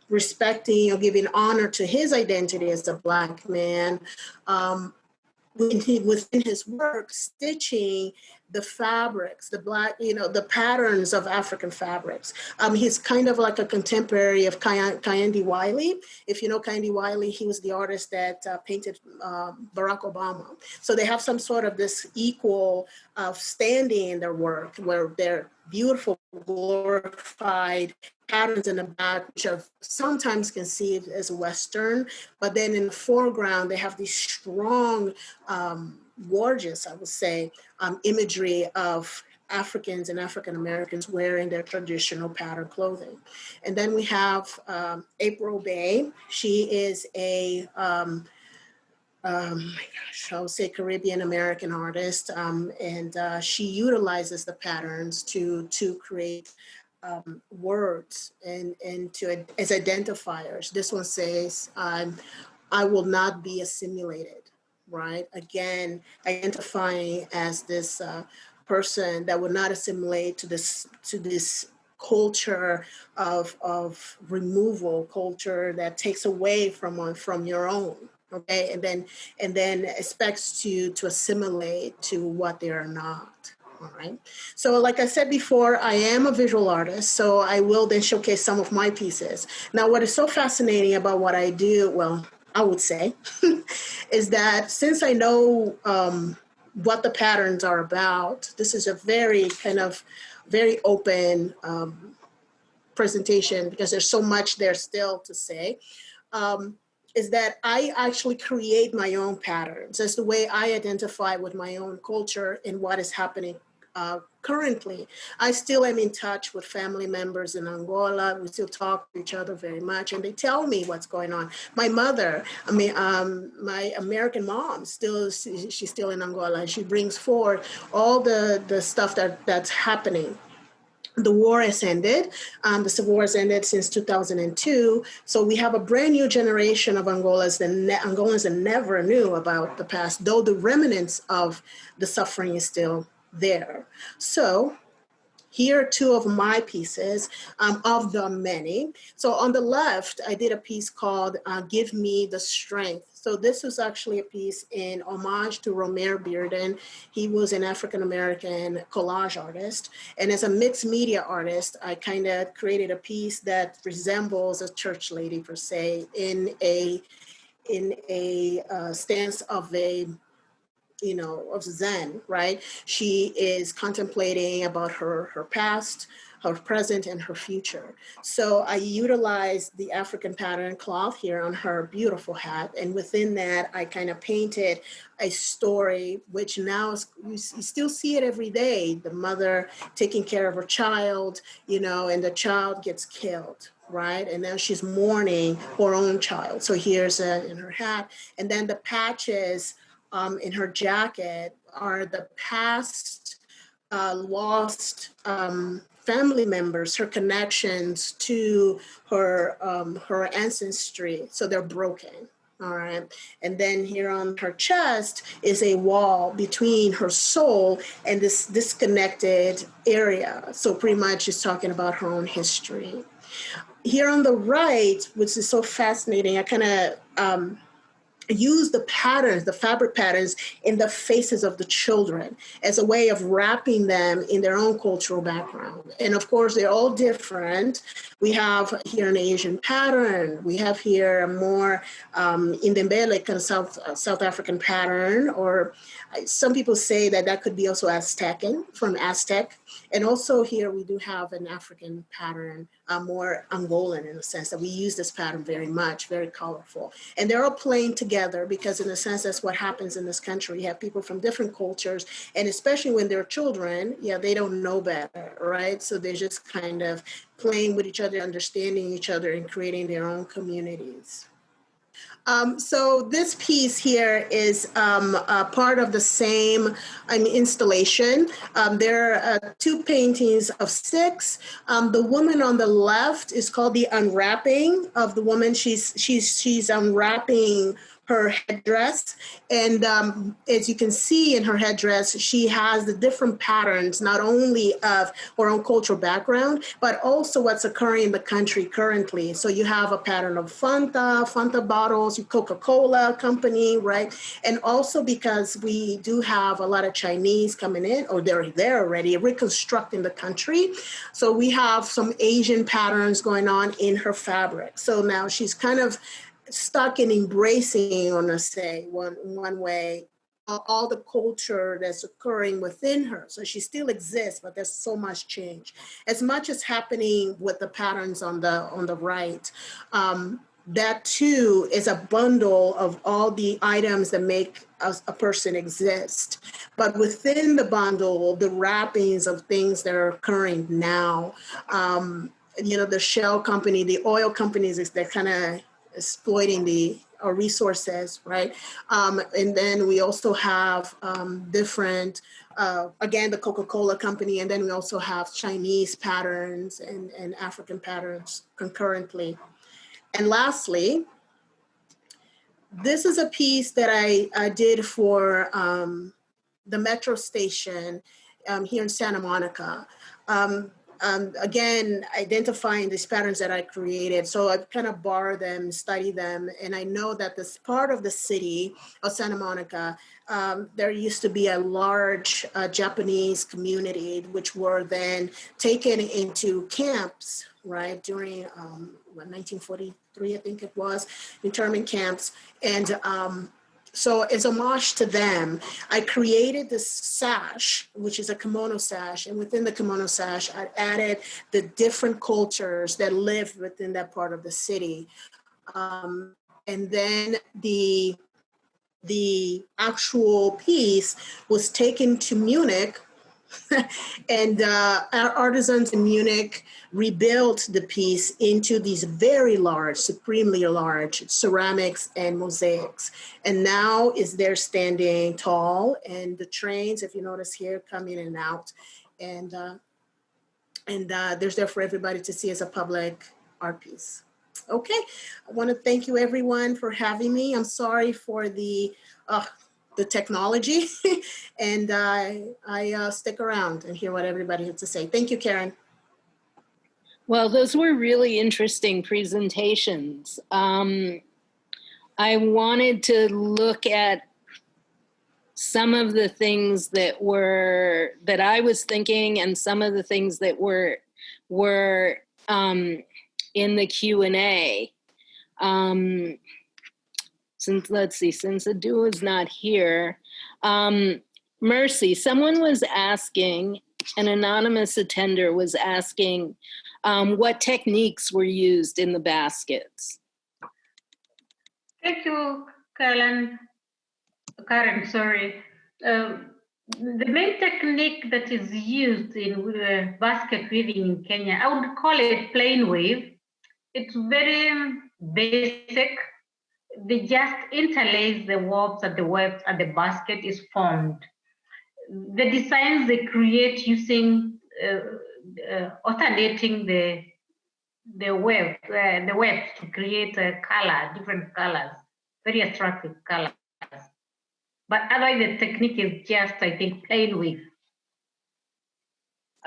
S5: respecting or giving honor to his identity as a Black man, within his work, stitching the fabrics, the Black, the patterns of African fabrics. He's kind of like a contemporary of Kayinde Wiley. If you know Kayinde Wiley, he was the artist that painted Barack Obama. So they have some sort of this equal standing in their work, where they're beautiful, glorified patterns in the back, which are sometimes conceived as Western, but then in the foreground, they have these strong, gorgeous, I would say, imagery of Africans and African Americans wearing their traditional pattern clothing. And then we have April Bay. She is a, I would say Caribbean American artist, and she utilizes the patterns to create words and as identifiers. This one says, I will not be assimilated, right? Again, identifying as this person that would not assimilate to this culture of removal, culture that takes away from your own. Okay, and then expects you to assimilate to what they are not. All right. So like I said before, I am a visual artist, so I will then showcase some of my pieces. Now, what is so fascinating about what I do, well, I would say, is that since I know what the patterns are about, this is a very very open presentation, because there's so much there still to say. Is that I actually create my own patterns. That's the way I identify with my own culture and what is happening currently. I still am in touch with family members in Angola. We still talk to each other very much, and they tell me what's going on. My mother, my American mom, she's still in Angola, and she brings forward all the stuff that's happening. The war has ended. The civil war has ended since 2002. So we have a brand new generation of Angolans that never knew about the past, though the remnants of the suffering is still there. So here are two of my pieces, of the many. So on the left, I did a piece called Give Me the Strength. So this was actually a piece in homage to Romare Bearden. He was an African-American collage artist. And as a mixed media artist, I kind of created a piece that resembles a church lady per se, in a stance of of Zen, right? She is contemplating about her past, her present, and her future. So I utilized the African pattern cloth here on her beautiful hat. And within that, I kind of painted a story, which now you still see it every day. The mother taking care of her child, and the child gets killed, right? And now she's mourning her own child. So here's in her hat. And then the patches in her jacket are the past lost family members, her connections to her ancestry. So they're broken. All right. And then here on her chest is a wall between her soul and this disconnected area. So pretty much she's talking about her own history. Here on the right, which is so fascinating, I kind of use the patterns, the fabric patterns, in the faces of the children as a way of wrapping them in their own cultural background. And of course, they're all different. We have here an Asian pattern. We have here a more Ndebele kind of South African pattern, or some people say that could be also Aztecan, from Aztec. And also here we do have an African pattern, more Angolan in the sense that we use this pattern very much, very colorful. And they're all playing together because in a sense, that's what happens in this country. You have people from different cultures, and especially when they're children, they don't know better, right? So they're just kind of playing with each other, understanding each other, and creating their own communities. So this piece here is part of the same installation. There are 2 paintings of 6. The woman on the left is called the unwrapping of the woman. She's unwrapping her headdress. And as you can see in her headdress, she has the different patterns, not only of her own cultural background, but also what's occurring in the country currently. So you have a pattern of Fanta bottles, Coca-Cola company, right? And also because we do have a lot of Chinese coming in, or they're there already, reconstructing the country. So we have some Asian patterns going on in her fabric. So now she's kind of stuck in embracing, I want to say, one way, all the culture that's occurring within her. So she still exists, but there's so much change. As much as happening with the patterns on the right, that too is a bundle of all the items that make a person exist. But within the bundle, the wrappings of things that are occurring now, the shell company, the oil companies, they're kind of exploiting our resources, right? And then we also have different, again, the Coca-Cola company, and then we also have Chinese patterns and African patterns concurrently. And lastly, this is a piece that I did for the metro station here in Santa Monica. Again, identifying these patterns that I created. So I kind of borrow them, study them. And I know that this part of the city of Santa Monica, there used to be a large Japanese community, which were then taken into camps, right, during 1943, I think it was, internment camps. And so as homage to them, I created this sash, which is a kimono sash. And within the kimono sash, I added the different cultures that lived within that part of the city. And then the actual piece was taken to Munich, and our artisans in Munich rebuilt the piece into these very large, supremely large ceramics and mosaics. And now is there standing tall, and the trains, if you notice here, come in and out. And there's there for everybody to see as a public art piece. Okay, I want to thank you everyone for having me. I'm sorry for the technology, and I stick around and hear what everybody has to say. Thank you, Karen.
S1: Well, those were really interesting presentations. I wanted to look at some of the things that I was thinking, and some of the things that were in the Q&A. Since Idowu is not here, Mercy, someone was asking, an anonymous attender was asking, what techniques were used in the baskets?
S3: Thank you, Karen, sorry. The main technique that is used in basket weaving in Kenya, I would call it plain weave. It's very basic. They just interlace the warps and the webs, and the basket is formed. The designs they create using alternating the webs to create a color, different colors, very attractive colors. But otherwise, the technique is just, I think, plain weave.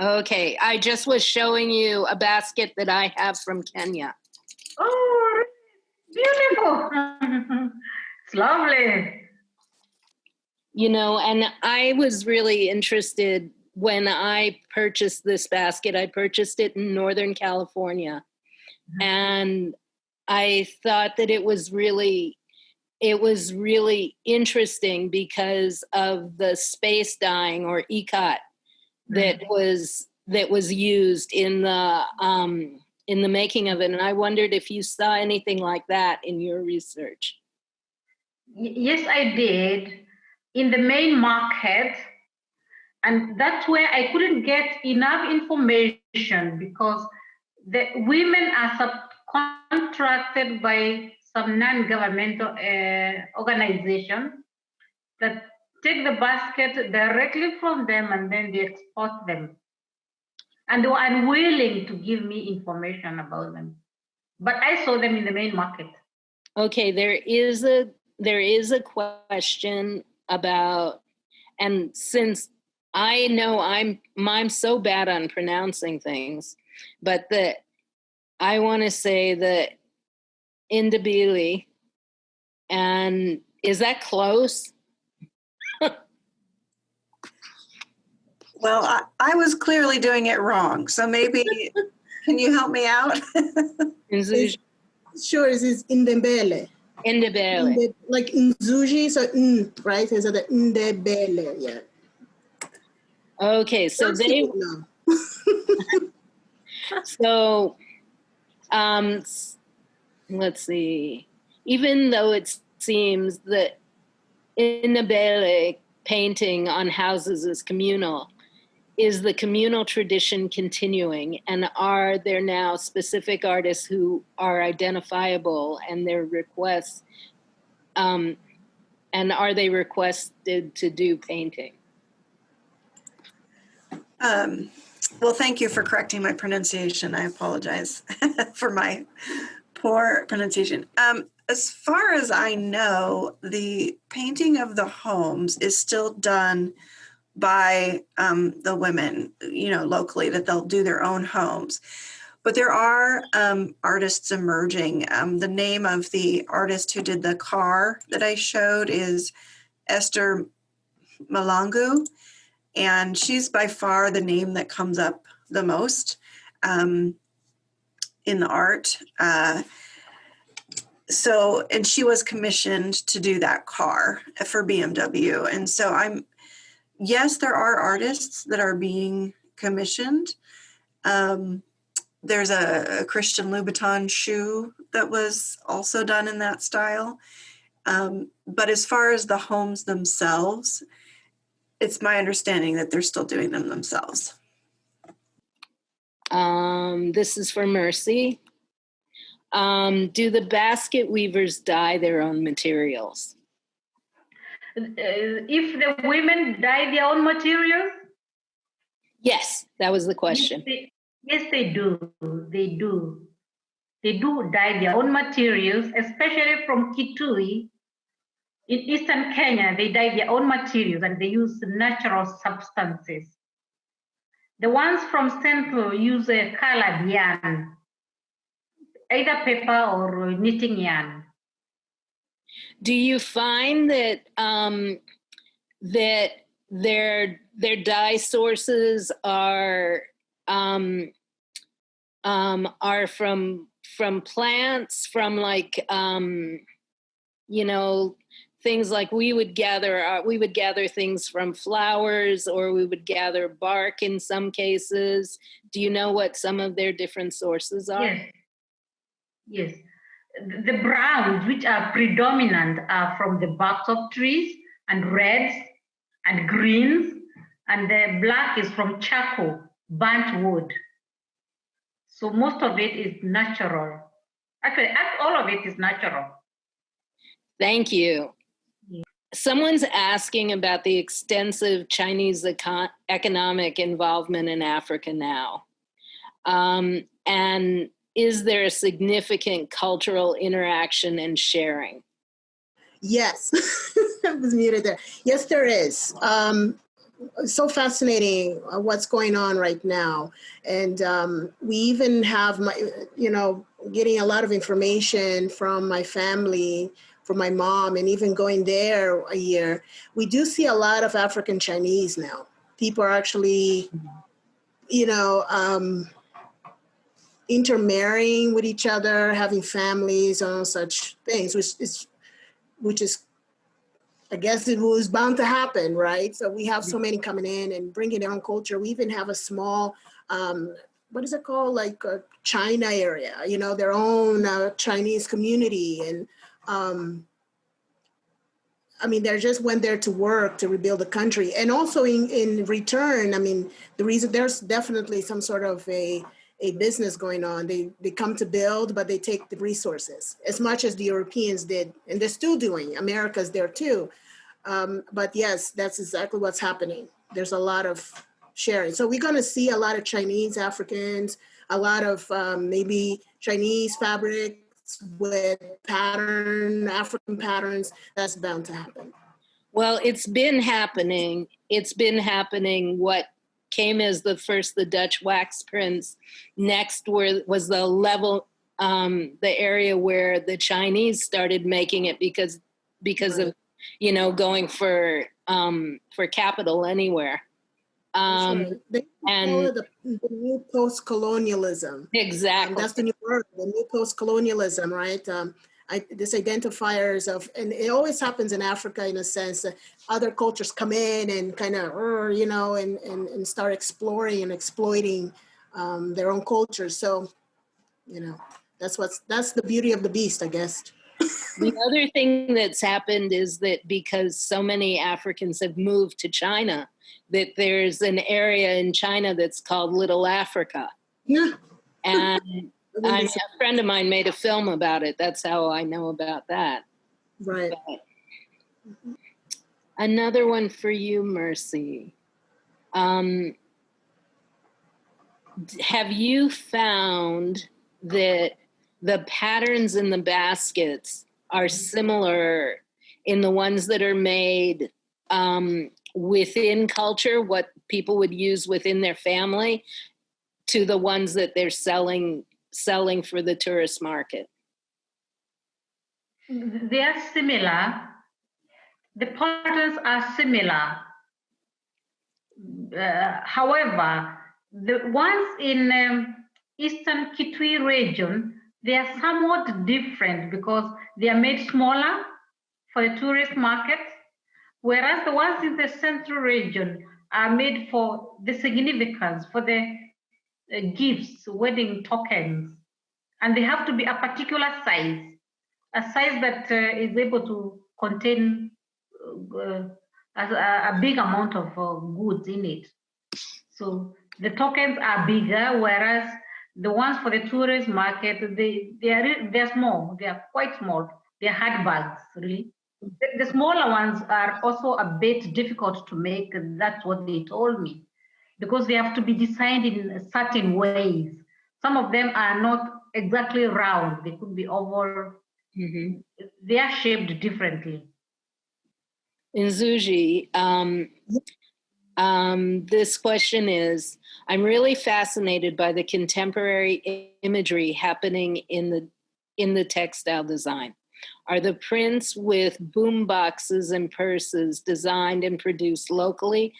S1: Okay, I just was showing you a basket that I have from Kenya.
S3: Oh, beautiful. It's lovely.
S1: You know, and I was really interested when I purchased this basket. I purchased it in Northern California. Mm-hmm. And I thought that it was really interesting because of the space dyeing, or ikat, that was used in the making of it. And I wondered if you saw anything like that in your research.
S3: Yes, I did, in the main market. And that's where I couldn't get enough information, because the women are subcontracted by some non-governmental organizations that take the basket directly from them and then they export them. And they were unwilling to give me information about them. But I saw them in the main market.
S1: Okay, there is a question about, and since I know I'm so bad on pronouncing things, but I want to say that Ndebele, and is that close?
S4: Well, I was clearly doing it wrong, so maybe can you help me out?
S1: Nzuji?
S5: Sure, this is Ndebele.
S1: Ndebele.
S5: Like Nzuji, so right? So the Ndebele, yeah.
S1: Okay, so they. So, let's see. Even though it seems that Ndebele painting on houses is communal, is the communal tradition continuing? And are there now specific artists who are identifiable and their requests, and are they requested to do painting?
S4: Well, thank you for correcting my pronunciation. I apologize for my poor pronunciation. As far as I know, the painting of the homes is still done by the women, locally, that they'll do their own homes. But there are artists emerging. The name of the artist who did the car that I showed is Esther Malangu, and she's by far the name that comes up the most in the art. And she was commissioned to do that car for BMW. And so yes, there are artists that are being commissioned. There's a Christian Louboutin shoe that was also done in that style. But as far as the homes themselves, it's my understanding that they're still doing them themselves.
S1: This is for Mercy. Do the basket weavers dye their own materials?
S3: If the women dye their own materials?
S1: Yes, that was the question.
S3: Yes, they do. They do. They do dye their own materials, especially from Kitui. In Eastern Kenya, they dye their own materials and they use natural substances. The ones from Central use a colored yarn, either paper or knitting yarn.
S1: Do you find that that their dye sources are from plants, from like things like we would gather things from flowers, or we would gather bark in some cases. Do you know what some of their different sources are?
S3: Yes. The browns, which are predominant, are from the barks of trees, and reds and greens, and the black is from charcoal, burnt wood. So most of it is natural. Actually, all of it is natural.
S1: Thank you. Someone's asking about the extensive Chinese economic involvement in Africa now. And is there a significant cultural interaction and sharing?
S5: Yes, I was muted there. Yes, there is. So fascinating what's going on right now. And we even have, getting a lot of information from my family, from my mom, and even going there a year. We do see a lot of African Chinese now. People are actually, intermarrying with each other, having families, and such things, which is, I guess it was bound to happen, right? So we have so many coming in and bringing their own culture. We even have a small, what is it called? Like a China area, their own Chinese community. And they just went there to work to rebuild the country. And also in return, the reason there's definitely some sort of a a business going on. They come to build, but they take the resources as much as the Europeans did, and they're still doing. America's there too. But yes, that's exactly what's happening. There's a lot of sharing. So we're going to see a lot of Chinese Africans, a lot of maybe Chinese fabrics with African patterns. That's bound to happen.
S1: Well, it's been happening. It's been happening. What came as the Dutch wax prints. Next was the level, the area where the Chinese started making it because right. of, going for capital anywhere.
S5: Right. They call it the new post-colonialism.
S1: Exactly.
S5: That's the new word, the new post-colonialism, right? This identifiers of, and it always happens in Africa in a sense that other cultures come in and kind of, and start exploring and exploiting their own cultures. So, that's the beauty of the beast, I guess.
S1: The other thing that's happened is that because so many Africans have moved to China, that there's an area in China that's called Little Africa. Yeah. And a friend of mine made a film about it. That's how I know about that.
S5: Right.
S1: But another one for you, Mercy. Have you found that the patterns in the baskets are similar in the ones that are made within culture, what people would use within their family, to the ones that they're selling for the tourist market?
S3: They are similar. The patterns are similar. However, the ones in Eastern Kitui region, they are somewhat different because they are made smaller for the tourist market, whereas the ones in the central region are made for the significance, for the gifts, wedding tokens, and they have to be a particular size, a size that is able to contain a big amount of goods in it. So the tokens are bigger, whereas the ones for the tourist market, they're small. They are quite small. They're hard bags, really. The smaller ones are also a bit difficult to make. That's what they told me, because they have to be designed in certain ways. Some of them are not exactly round. They could be oval. Mm-hmm. They are shaped differently.
S1: Nzuji, this question is, I'm really fascinated by the contemporary imagery happening in the textile design. Are the prints with boom boxes and purses designed and produced locally?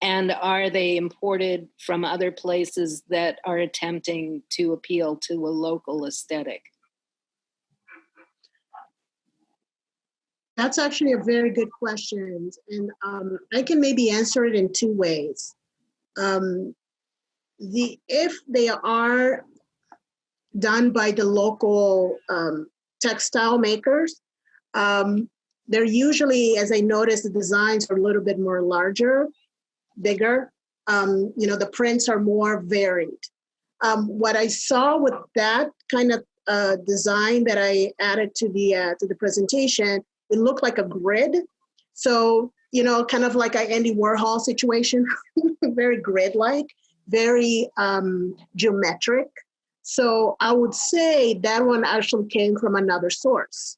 S1: And are they imported from other places that are attempting to appeal to a local aesthetic?
S5: That's actually a very good question. And I can maybe answer it in two ways. If they are done by the local textile makers, they're usually, as I noticed, the designs are a little bit more larger, bigger. The prints are more varied. What I saw with that kind of design that I added to the presentation, it looked like a grid. So, kind of like an Andy Warhol situation, very grid-like, very geometric. So I would say that one actually came from another source.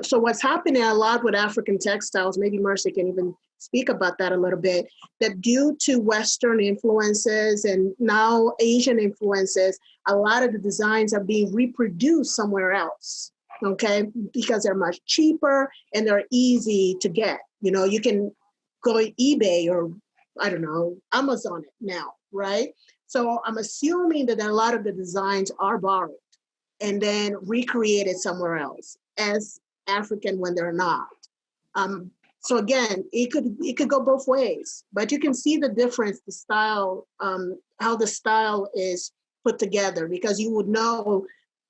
S5: So what's happening a lot with African textiles, maybe Mercy can even speak about that a little bit, that due to Western influences and now Asian influences, a lot of the designs are being reproduced somewhere else, okay? Because they're much cheaper and they're easy to get. You can go to eBay or, I don't know, Amazon it now, right? So I'm assuming that a lot of the designs are borrowed and then recreated somewhere else as African when they're not. So again, it could go both ways, but you can see the difference, the style, how the style is put together, because you would know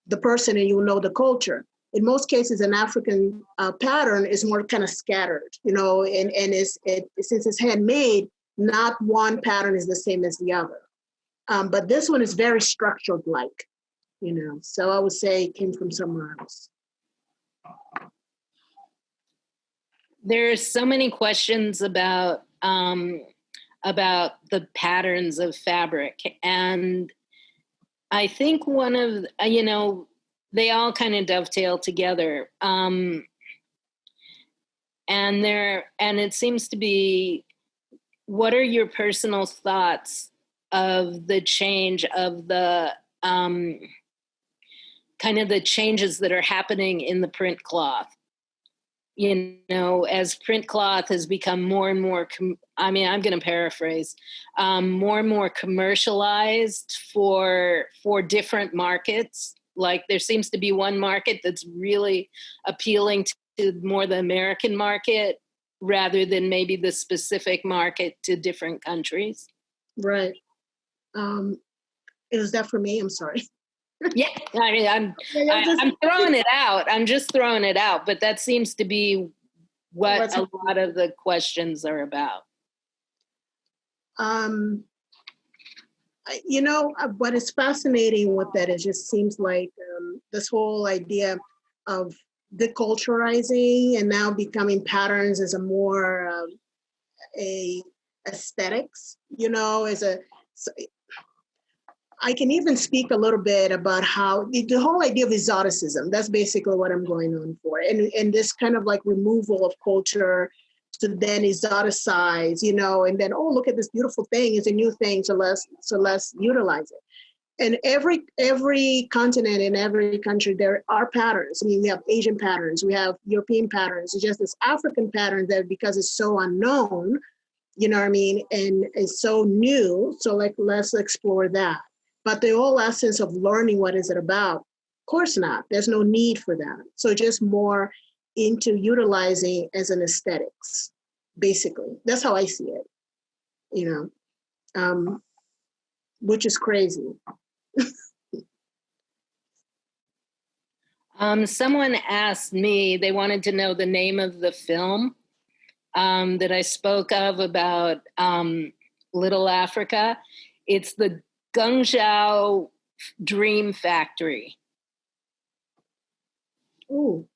S5: the person and you would know the culture. In most cases, an African pattern is more kind of scattered, and since it's handmade, not one pattern is the same as the other. But this one is very structured like, you know, so I would say it came from somewhere else.
S1: There's so many questions about the patterns of fabric. And I think one of, you know, they all kind of dovetail together. And it seems to be, what are your personal thoughts of the change of the kind of the changes that are happening in the print cloth? You know, as print cloth has become more and more, I'm going to paraphrase, more and more commercialized for different markets. Like there seems to be one market that's really appealing to more the American market rather than maybe the specific market to different countries.
S5: Right. Is that for me? I'm sorry.
S1: Yeah, I mean, I'm throwing it out. I'm just throwing it out, but that seems to be what a lot of the questions are about.
S5: You know, what is fascinating with that, it just seems like this whole idea of deculturalizing and now becoming patterns as a more a aesthetics, you know, I can even speak a little bit about how the whole idea of exoticism, that's basically what I'm going on for. And this kind of like removal of culture to then exoticize, you know, and then, oh, look at this beautiful thing, it's a new thing, so let's utilize it. And every continent in every country, there are patterns. I mean, we have Asian patterns, we have European patterns, it's just this African pattern that because it's so unknown, you know what I mean, and it's so new, so like, let's explore that. But the whole essence of learning what is it about, of course not. There's no need for that. So just more into utilizing as an aesthetics, basically. That's how I see it, you know, which is crazy.
S1: Someone asked me, they wanted to know the name of the film that I spoke of about Little Africa. It's the Guangzhou Dream Factory.
S5: Ooh.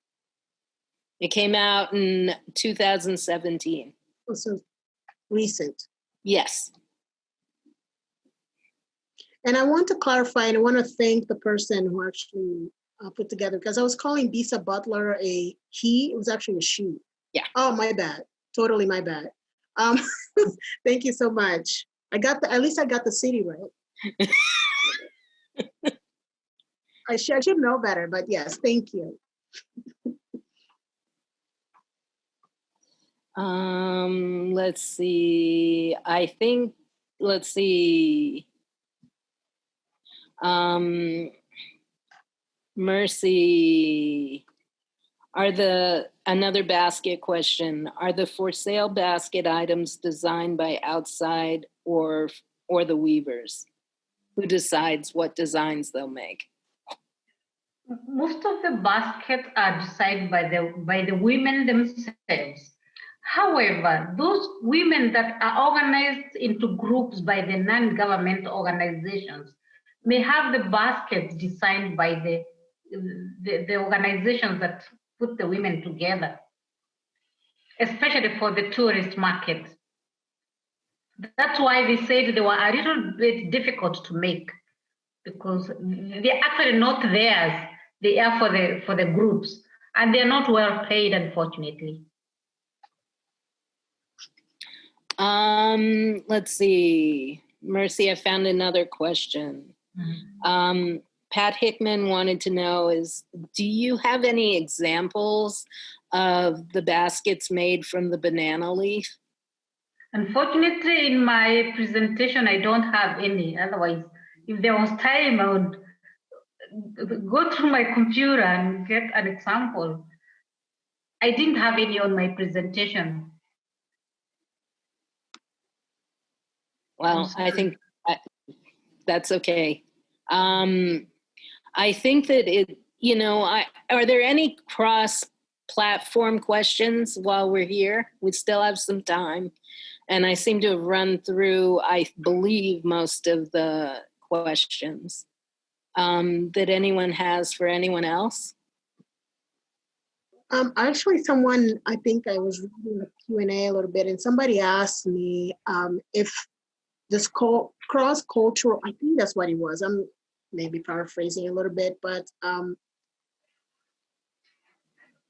S1: It came out in 2017.
S5: Oh, so recent.
S1: Yes.
S5: And I want to clarify, and I want to thank the person who actually put together, because I was calling Bisa Butler a he, it was actually a she.
S1: Yeah.
S5: Oh, my bad. Totally my bad. Thank you so much. At least I got the city right. I should know better, but yes, thank you.
S1: Let's see. Mercy, another basket question, are the for sale basket items designed by outside or the weavers? Who decides what designs they'll make?
S3: Most of the baskets are designed by the women themselves. However, those women that are organized into groups by the non-government organizations may have the baskets designed by the organizations that put the women together, especially for the tourist market. That's why they said they were a little bit difficult to make, because they're actually not theirs. They are for the groups, and they're not well paid, unfortunately.
S1: Let's see. Mercy, I found another question. Mm-hmm. Pat Hickman wanted to know do you have any examples of the baskets made from the banana leaf?
S3: Unfortunately, in my presentation, I don't have any. Otherwise, if there was time, I would go through my computer and get an example. I didn't have any on my presentation.
S1: Well, I think that's okay. I think that are there any cross-platform questions while we're here? We still have some time. And I seem to have run through, I believe, most of the questions that anyone has for anyone else.
S5: Actually, someone, I think I was reading the Q&A a little bit, and somebody asked me if this cross-cultural, I think that's what it was. I'm maybe paraphrasing a little bit, but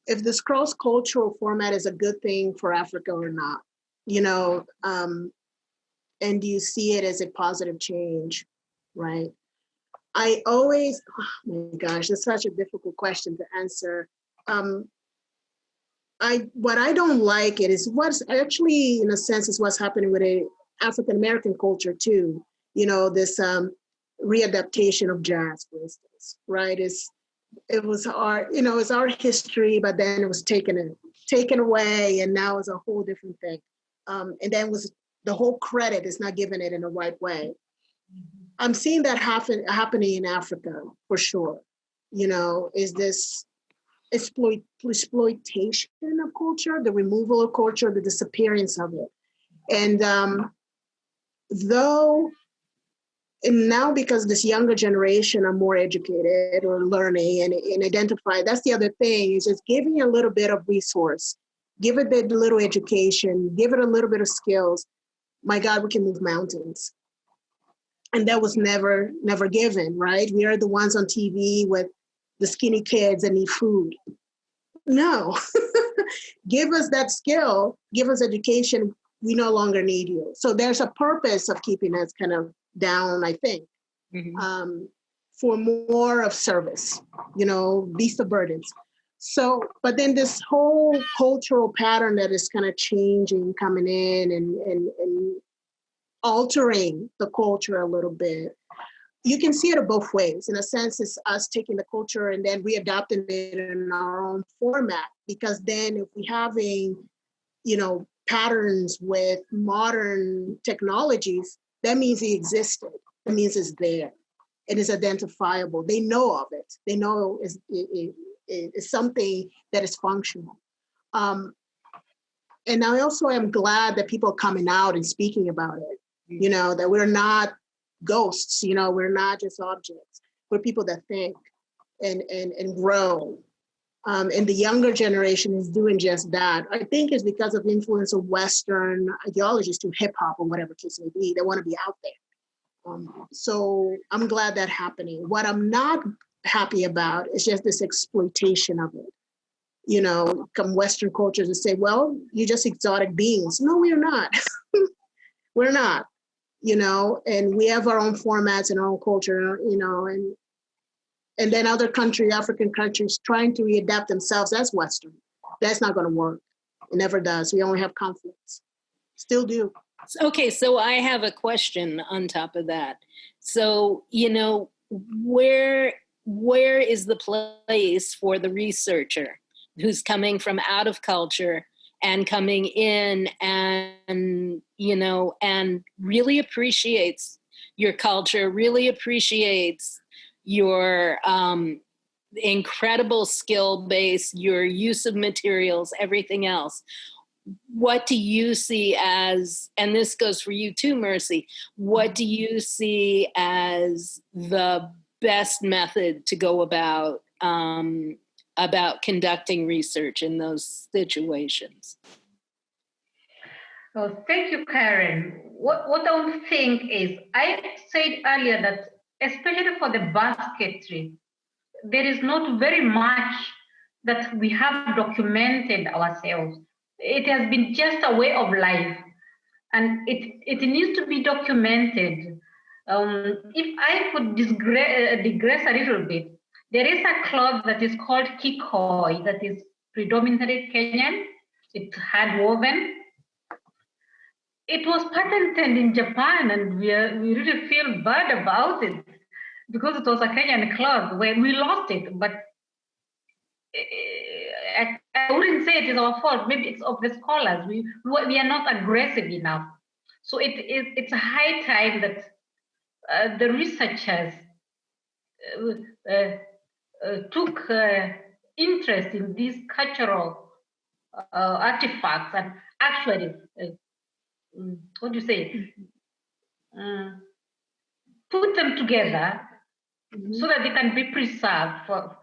S5: if this cross-cultural format is a good thing for Africa or not, you know, and do you see it as a positive change, right? I always, oh my gosh, that's such a difficult question to answer. What I don't like it is what's actually, in a sense, is what's happening with a African-American culture too. You know, this readaptation of jazz, for instance, right? It was our, you know, it's our history, but then it was taken away, and now it's a whole different thing. And then the whole credit is not given it in the right way. I'm seeing that happening in Africa for sure. You know, is this exploitation of culture, the removal of culture, the disappearance of it. And now because this younger generation are more educated or learning and identify, that's the other thing, is just giving a little bit of resource, give it a little education, give it a little bit of skills. My God, we can move mountains. And that was never given, right? We are the ones on TV with the skinny kids that need food. No, give us that skill, give us education, we no longer need you. So there's a purpose of keeping us kind of down, I think, for more of service, you know, least of burdens. So, but then this whole cultural pattern that is kind of changing, coming in and altering the culture a little bit. You can see it both ways. In a sense, it's us taking the culture and then readapting it in our own format. Because then if we're having, you know, patterns with modern technologies, that means it existed. That means it's there. It is identifiable. They know of it. They know it's something that is functional. And I also am glad that people are coming out and speaking about it. You know, that we're not ghosts, you know, we're not just objects. We're people that think and grow. And the younger generation is doing just that. I think it's because of the influence of Western ideologies to hip hop or whatever case may be. They want to be out there. So I'm glad that's happening. What I'm not happy about is just this exploitation of it. You know, come Western cultures and say, well, you're just exotic beings. No, we're not. We're not. You know, and we have our own formats and our own culture, you know, and then other African countries trying to readapt themselves as Western. That's not going to work. It never does. We only have conflicts. Still do.
S1: Okay, so I have a question on top of that. So, you know, where is the place for the researcher who's coming from out of culture and coming in and, you know, and really appreciates your culture, really appreciates your incredible skill base, your use of materials, everything else? What do you see as, and this goes for you too, Mercy, what do you see as the best method to go about conducting research in those situations?
S3: Oh, thank you, Karen. What I would think is, I said earlier that especially for the basketry, there is not very much that we have documented ourselves. It has been just a way of life, and it needs to be documented. If I could digress a little bit, there is a cloth that is called kikoi that is predominantly Kenyan. It's hand woven. It was patented in Japan, and we really feel bad about it because it was a Kenyan cloth where we lost it. But I wouldn't say it is our fault. Maybe it's of the scholars. We are not aggressive enough. So it's a high time that the researchers took interest in these cultural artifacts and actually what do you say? Put them together so that they can be preserved for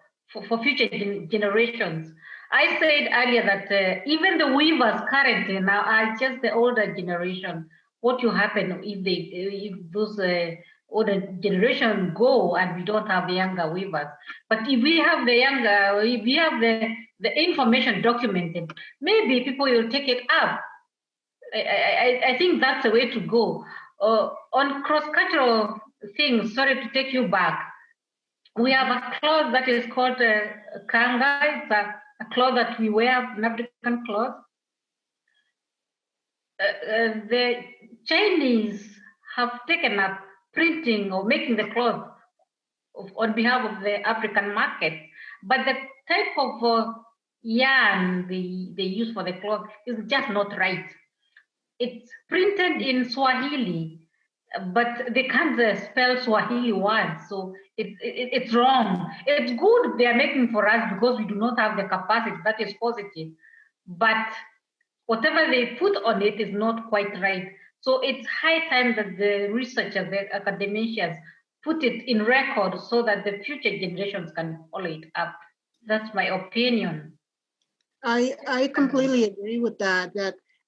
S3: future generations. I said earlier that even the weavers currently now are just the older generation. What will happen if those older generation go and we don't have the younger weavers? But if we have the information documented, maybe people will take it up. I think that's the way to go. On cross-cultural things, sorry to take you back, we have a cloth that is called kanga. It's a cloth that we wear, an African cloth. The Chinese have taken up printing or making the cloth on behalf of the African market, but the type of yarn they use for the cloth is just not right. It's printed in Swahili, but they can't spell Swahili words, so it's wrong. It's good they are making for us because we do not have the capacity. That is positive, but whatever they put on it is not quite right. So it's high time that the researchers, the academicians, put it in record so that the future generations can follow it up. That's my opinion.
S5: I completely agree with that.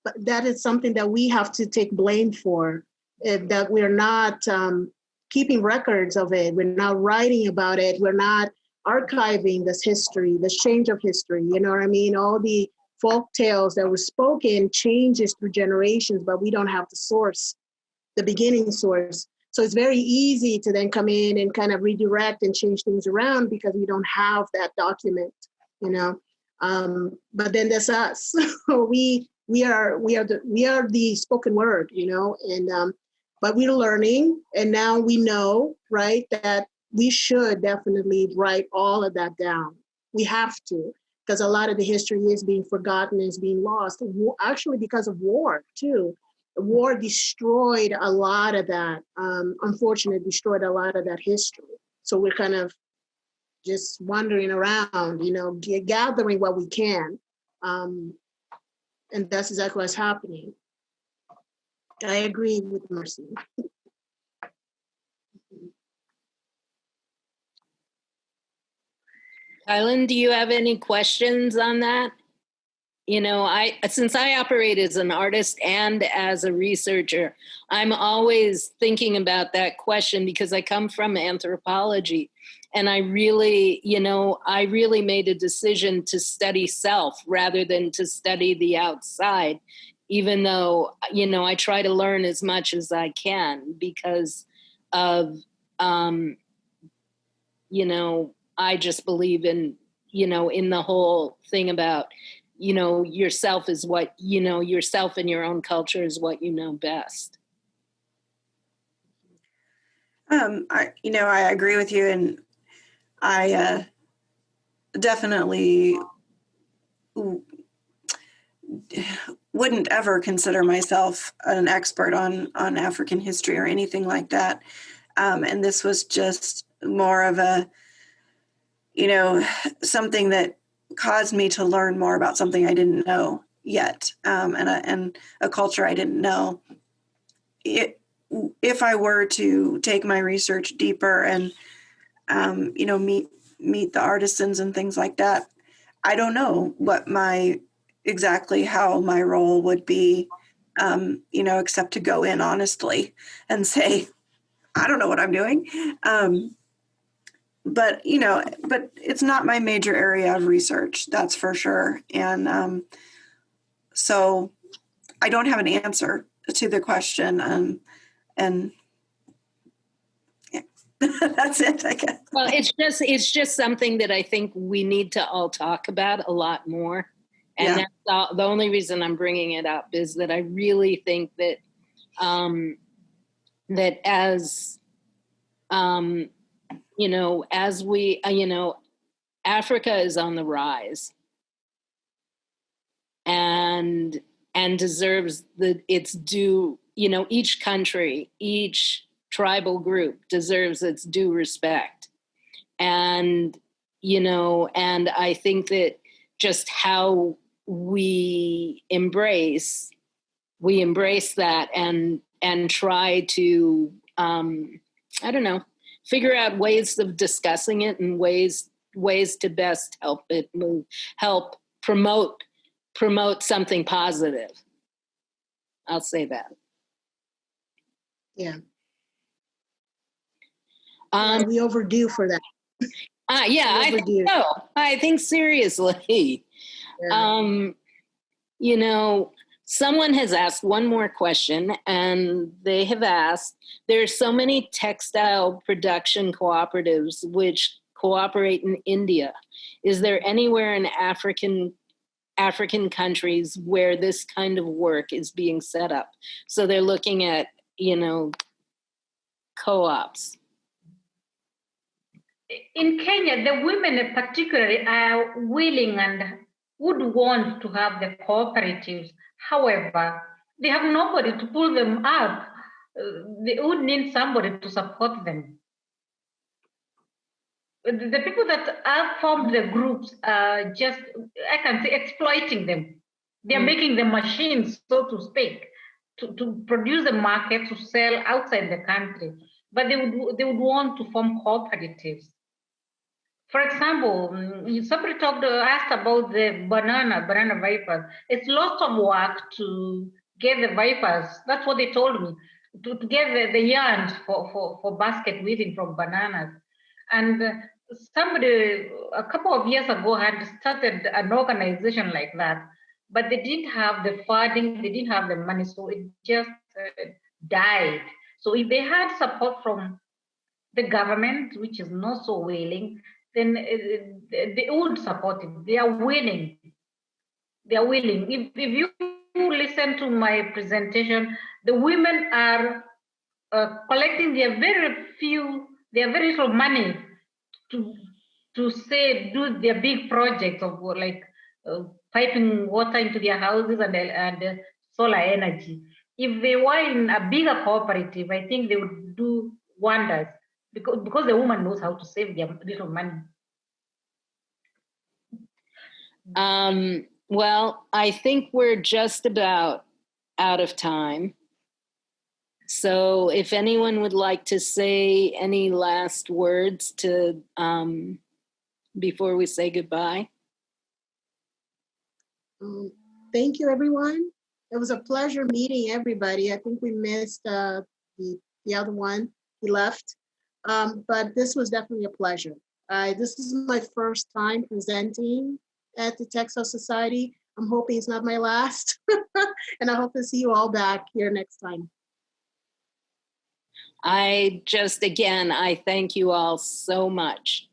S5: But that is something that we have to take blame for, that we're not keeping records of it. We're not writing about it. We're not archiving this history, this change of history. You know what I mean? All the folk tales that were spoken changes through generations, but we don't have the source, the beginning source. So it's very easy to then come in and kind of redirect and change things around because we don't have that document, you know. But then that's us. we are the spoken word, you know, and but we're learning, and now we know, right, that we should definitely write all of that down. We have to, because a lot of the history is being forgotten, is being lost, actually because of war too. The war destroyed a lot of that, unfortunately destroyed a lot of that history. So we're kind of just wandering around, you know, gathering what we can. And that's exactly what's happening. I agree with Mercy.
S1: Kylin, do you have any questions on that? You know, since I operate as an artist and as a researcher, I'm always thinking about that question because I come from anthropology. And I really made a decision to study self rather than to study the outside, even though, you know, I try to learn as much as I can because of, you know, I just believe in, you know, in the whole thing about, you know, yourself is what, you know, yourself and your own culture is what you know best.
S4: I agree with you, and I definitely wouldn't ever consider myself an expert on African history or anything like that. And this was just more of a, you know, something that caused me to learn more about something I didn't know yet, and a culture I didn't know. If I were to take my research deeper and, you know, meet the artisans and things like that, I don't know exactly how my role would be, you know, except to go in honestly and say, I don't know what I'm doing. But, you know, but it's not my major area of research, that's for sure. And so I don't have an answer to the question. And yeah, that's it, I guess.
S1: Well, it's just something that I think we need to all talk about a lot more. And
S4: Yeah.
S1: that's the only reason I'm bringing it up is that I really think that that as you know, as we you know, Africa is on the rise and deserves its due. You know, each country, each tribal group deserves its due respect. And, you know, and I think that just how we embrace we embrace that and try to, I don't know, figure out ways of discussing it and ways to best help it move, help promote something positive. I'll say that.
S5: Yeah. We overdue for that.
S1: Yeah, I think seriously.
S5: Yeah.
S1: You know, someone has asked one more question, and they have asked, there are so many textile production cooperatives which cooperate in India. Is there anywhere in African countries where this kind of work is being set up? So they're looking at, you know, co-ops.
S3: In Kenya, the women particularly are willing and would want to have the cooperatives. However, they have nobody to pull them up. They would need somebody to support them. The people that have formed the groups are just, I can say, exploiting them. They're making the machines, so to speak, to produce the market, to sell outside the country. But they would want to form cooperatives. For example, somebody asked about the banana vipers. It's lots of work to get the vipers. That's what they told me, to get the yarns for basket weaving from bananas. And somebody a couple of years ago had started an organization like that, but they didn't have the funding, they didn't have the money, so it just died. So if they had support from the government, which is not so willing, then they would support it. They are willing. They are willing. If you listen to my presentation, the women are collecting their very little money to do their big projects of like piping water into their houses and solar energy. If they were in a bigger cooperative, I think they would do wonders, because the woman knows how to save their little money.
S1: Well, I think we're just about out of time. So if anyone would like to say any last words to before we say goodbye.
S5: Thank you, everyone. It was a pleasure meeting everybody. I think we missed the other one. He left. But this was definitely a pleasure. This is my first time presenting at the Textile Society. I'm hoping it's not my last. And I hope to see you all back here next time.
S1: I thank you all so much.